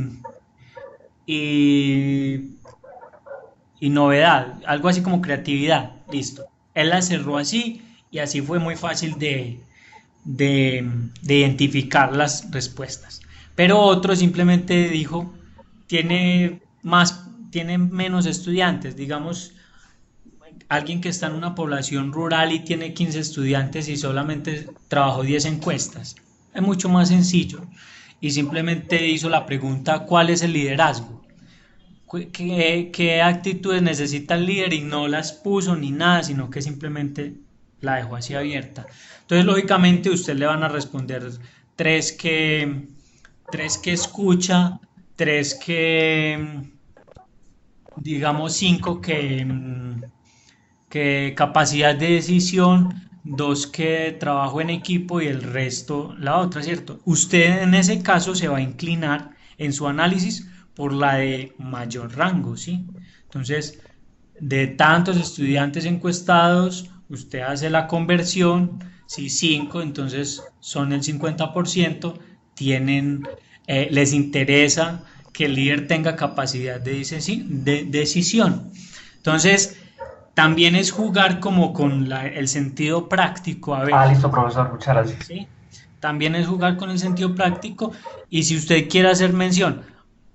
y novedad, algo así como creatividad, listo. Él la cerró así y así fue muy fácil de identificar las respuestas. Pero otro simplemente dijo, tiene menos estudiantes, digamos, alguien que está en una población rural y tiene 15 estudiantes y solamente trabajó 10 encuestas. Es mucho más sencillo y simplemente hizo la pregunta, ¿cuál es el liderazgo? ¿Qué actitudes necesita el líder? Y no las puso ni nada, sino que simplemente la dejó así abierta. Entonces, lógicamente, usted le van a responder tres que, tres que escucha, tres que, digamos, cinco que capacidad de decisión, dos que trabajo en equipo y el resto la otra, ¿cierto? Usted en ese caso se va a inclinar en su análisis por la de mayor rango, ¿sí? Entonces, de tantos estudiantes encuestados, usted hace la conversión, si 5, entonces son el 50%, tienen, les interesa que el líder tenga capacidad de decisión. Entonces, también es jugar como con el sentido práctico, a ver. Listo, profesor, muchas gracias. ¿Sí? También es jugar con el sentido práctico y si usted quiere hacer mención,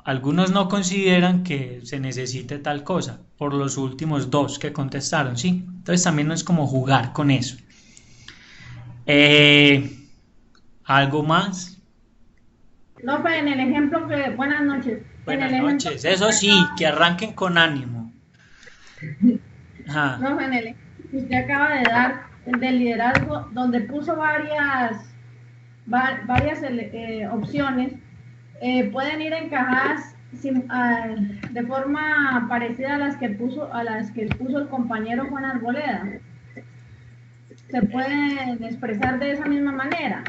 algunos no consideran que se necesite tal cosa, por los últimos dos que contestaron, ¿sí? Entonces también no es como jugar con eso. ¿Algo más? No, pues en el ejemplo que... Buenas noches. Buenas en el noches, ejemplo eso sí, que arranquen con ánimo. Ajá. No, en el ejemplo que usted acaba de dar, el del liderazgo, donde puso varias opciones, pueden ir encajadas de forma parecida a las que puso el compañero Juan Arboleda. Se pueden expresar de esa misma manera.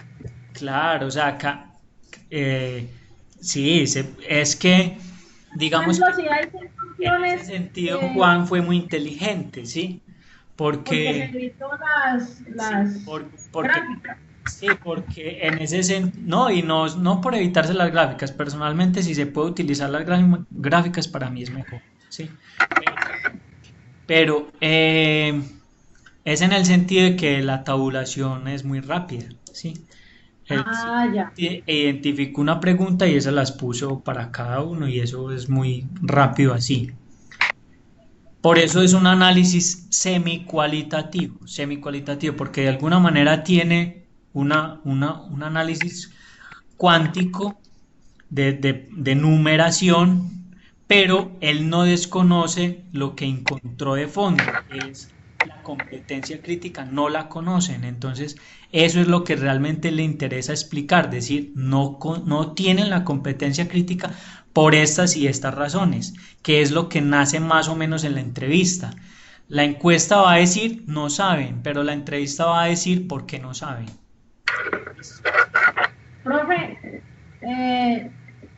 Claro, o sea, acá, sí, es que, digamos, Por ejemplo, si hay en ese opciones, sentido Juan fue muy inteligente, ¿sí? porque se Porque, evitó las porque gráficas. sí, porque en ese sentido, no, y no por evitarse las gráficas, personalmente si se puede utilizar las gráficas para mí es mejor, ¿sí? Pero es en el sentido de que la tabulación es muy rápida, ¿sí? Él Ya. identificó una pregunta y esas las puso para cada uno y eso es muy rápido así. Por eso es un análisis semicualitativo, porque de alguna manera tiene un análisis cuántico de numeración, pero él no desconoce lo que encontró de fondo, que es la competencia crítica, no la conocen. Entonces, eso es lo que realmente le interesa explicar, decir, no tienen la competencia crítica por estas y estas razones, que es lo que nace más o menos en la entrevista. La encuesta va a decir no saben, pero la entrevista va a decir por qué no saben. Profe,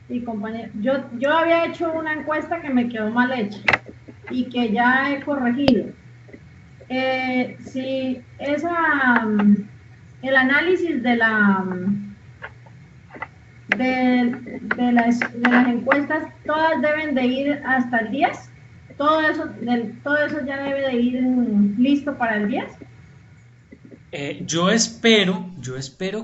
y compañero, yo había hecho una encuesta que me quedó mal hecha y que ya he corregido. Si el análisis de las encuestas, todas deben de ir hasta el 10, todo eso ya debe de ir listo para el 10. Yo espero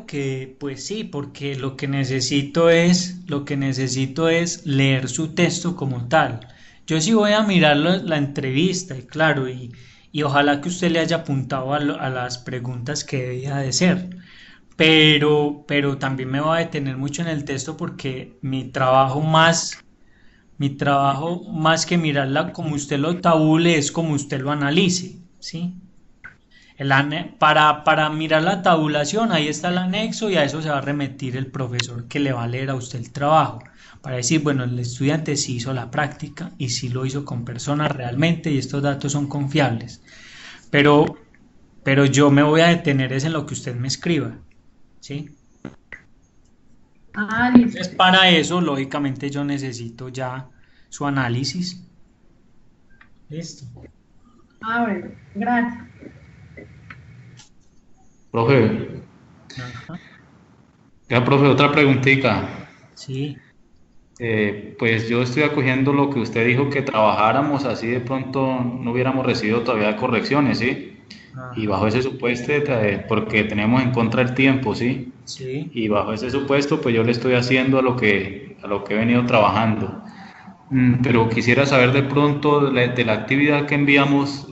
que pues sí, porque lo que necesito es leer su texto como tal. Yo sí voy a mirar la entrevista, y claro, y ojalá que usted le haya apuntado a las preguntas que debía de ser. Pero también me voy a detener mucho en el texto porque mi trabajo más que mirarla como usted lo tabule es como usted lo analice, ¿sí? Para mirar la tabulación, ahí está el anexo y a eso se va a remitir el profesor que le va a leer a usted el trabajo, para decir, bueno, el estudiante sí hizo la práctica y sí lo hizo con personas realmente y estos datos son confiables. Pero yo me voy a detener es en lo que usted me escriba, ¿sí? Listo. Entonces, para eso, lógicamente, yo necesito ya su análisis. Listo. Bueno, gracias. Profe, Ajá. ya, profe, otra preguntita. Sí. Pues yo estoy acogiendo lo que usted dijo, que trabajáramos así de pronto no hubiéramos recibido todavía correcciones, ¿sí? Ajá. Y bajo ese supuesto, porque tenemos en contra el tiempo, ¿sí? Sí. Y bajo ese supuesto, pues yo le estoy haciendo a lo que he venido trabajando. Pero quisiera saber de pronto de la actividad que enviamos,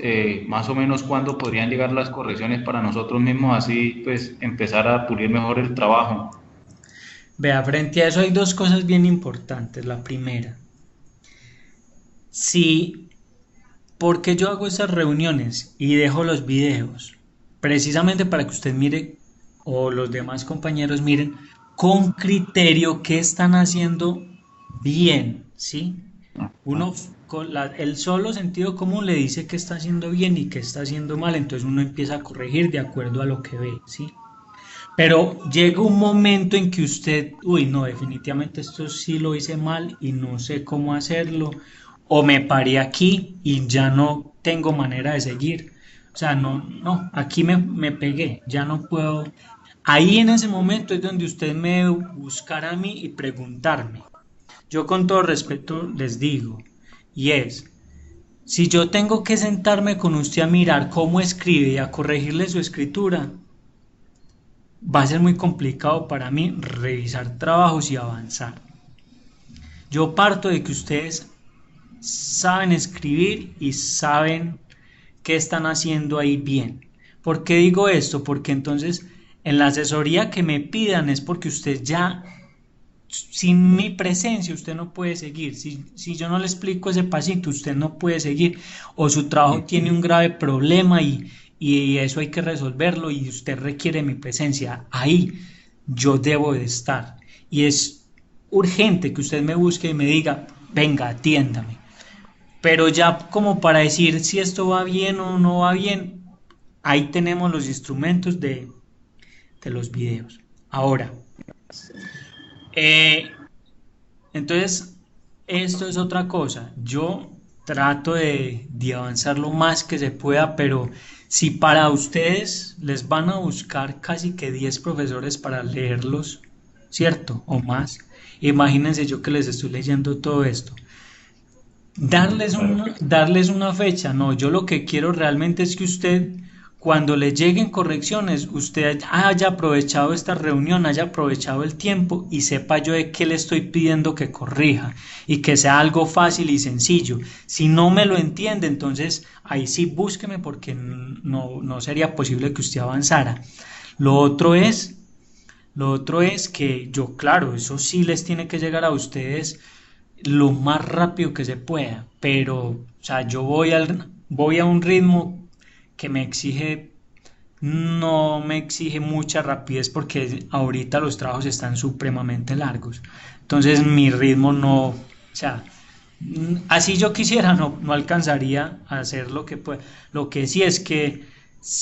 más o menos cuándo podrían llegar las correcciones para nosotros mismos, así pues empezar a pulir mejor el trabajo. Vea, frente a eso hay dos cosas bien importantes. La primera, si, ¿por qué yo hago esas reuniones y dejo los videos? Precisamente para que usted mire o los demás compañeros miren con criterio qué están haciendo bien, ¿sí? Uno con el solo sentido común le dice qué está haciendo bien y qué está haciendo mal, entonces uno empieza a corregir de acuerdo a lo que ve, ¿sí? Pero llega un momento en que usted, uy, no, definitivamente esto sí lo hice mal y no sé cómo hacerlo, o me paré aquí y ya no tengo manera de seguir. O sea, no, aquí me pegué, ya no puedo. Ahí en ese momento es donde usted me debe buscar a mí y preguntarme. Yo con todo respeto les digo, y es, si yo tengo que sentarme con usted a mirar cómo escribe y a corregirle su escritura, va a ser muy complicado para mí revisar trabajos y avanzar. Yo parto de que ustedes saben escribir y saben qué están haciendo ahí bien. ¿Por qué digo esto? Porque entonces en la asesoría que me pidan es porque usted ya, sin mi presencia, usted no puede seguir. Si yo no le explico ese pasito, usted no puede seguir. O su trabajo tiene un grave problema y eso hay que resolverlo y usted requiere mi presencia. Ahí yo debo de estar. Y es urgente que usted me busque y me diga, venga, atiéndame. Pero ya como para decir si esto va bien o no va bien, ahí tenemos los instrumentos de los videos. Ahora, entonces, esto es otra cosa. Yo trato de avanzar lo más que se pueda, pero si para ustedes les van a buscar casi que 10 profesores para leerlos, ¿cierto? O más. Imagínense yo que les estoy leyendo todo esto. Darles una fecha, no, yo lo que quiero realmente es que usted, cuando le lleguen correcciones, usted haya aprovechado esta reunión, haya aprovechado el tiempo y sepa yo de qué le estoy pidiendo que corrija y que sea algo fácil y sencillo. Si no me lo entiende, entonces ahí sí búsqueme porque no sería posible que usted avanzara. Lo otro es que yo, claro, eso sí les tiene que llegar a ustedes lo más rápido que se pueda, pero, o sea, yo voy a un ritmo que no me exige mucha rapidez porque ahorita los trabajos están supremamente largos. Entonces mi ritmo no, o sea, así yo quisiera, no alcanzaría a hacer lo que pueda. Lo que sí es que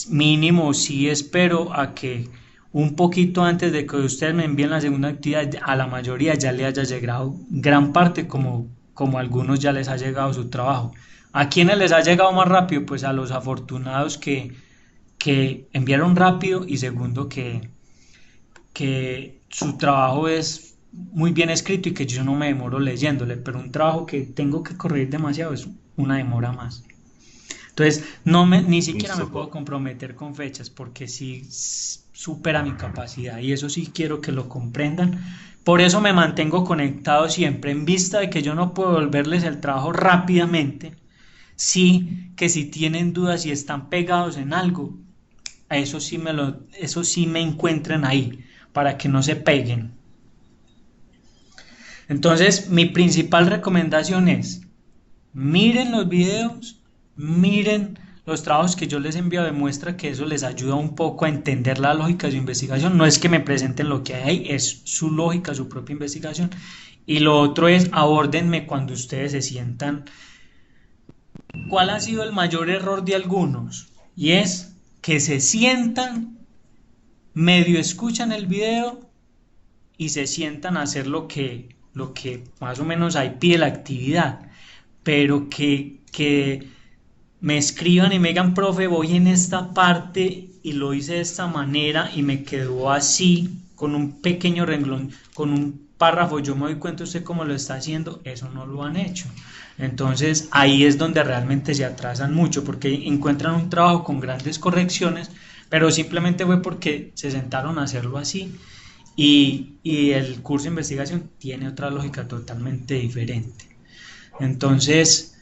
mínimo sí espero a que un poquito antes de que ustedes me envíen la segunda actividad, a la mayoría ya le haya llegado gran parte, como a algunos ya les ha llegado su trabajo. ¿A quienes les ha llegado más rápido? Pues a los afortunados que enviaron rápido y segundo que su trabajo es muy bien escrito y que yo no me demoro leyéndole, pero un trabajo que tengo que corregir demasiado es una demora más. Entonces, ni siquiera me puedo comprometer con fechas porque sí supera mi capacidad y eso sí quiero que lo comprendan. Por eso me mantengo conectado siempre en vista de que yo no puedo devolverles el trabajo rápidamente. Sí, que si tienen dudas y están pegados en algo, eso sí me encuentren ahí para que no se peguen. Entonces, mi principal recomendación es miren los videos, miren los trabajos que yo les envío, demuestra que eso les ayuda un poco a entender la lógica de su investigación. No es que me presenten lo que hay ahí, es su lógica, su propia investigación. Y lo otro es abórdenme cuando ustedes se sientan. ¿Cuál ha sido el mayor error de algunos? Y es que se sientan, medio escuchan el video y se sientan a hacer lo que más o menos ahí pide la actividad, pero que me escriban y me digan, profe, voy en esta parte y lo hice de esta manera y me quedó así, con un pequeño renglón, con un párrafo, yo me doy cuenta usted cómo lo está haciendo, eso no lo han hecho. Entonces ahí es donde realmente se atrasan mucho, porque encuentran un trabajo con grandes correcciones, pero simplemente fue porque se sentaron a hacerlo así y el curso de investigación tiene otra lógica totalmente diferente. Entonces,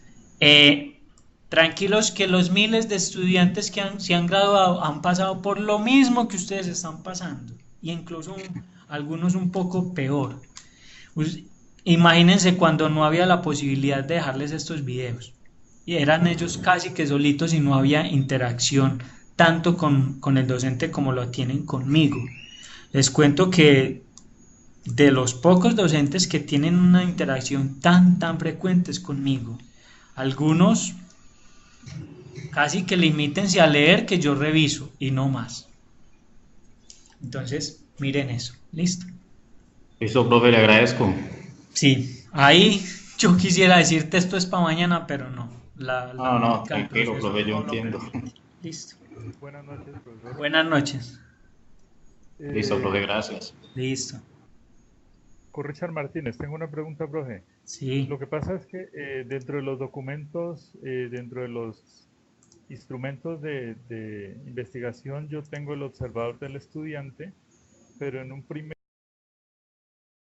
tranquilos que los miles de estudiantes que se han graduado han pasado por lo mismo que ustedes están pasando, y incluso algunos un poco peor. Imagínense cuando no había la posibilidad de dejarles estos videos, y eran ellos casi que solitos y no había interacción tanto con el docente como lo tienen conmigo. Les cuento que de los pocos docentes que tienen una interacción tan frecuente es conmigo. Algunos casi que limítense a leer que yo reviso y no más. Entonces, miren eso. ¿Listo? Listo, profe, le agradezco. Sí, ahí yo quisiera decirte esto es para mañana, pero no. No, no, lógica del tranquilo, proceso profe, yo no lo entiendo. permite. Listo. Buenas noches, profesor. Buenas noches. Listo, profe, gracias. Listo. Con Richard Martínez, tengo una pregunta, profe. Sí. Lo que pasa es que dentro de los documentos, dentro de los instrumentos de investigación, yo tengo el observador del estudiante, pero en un primer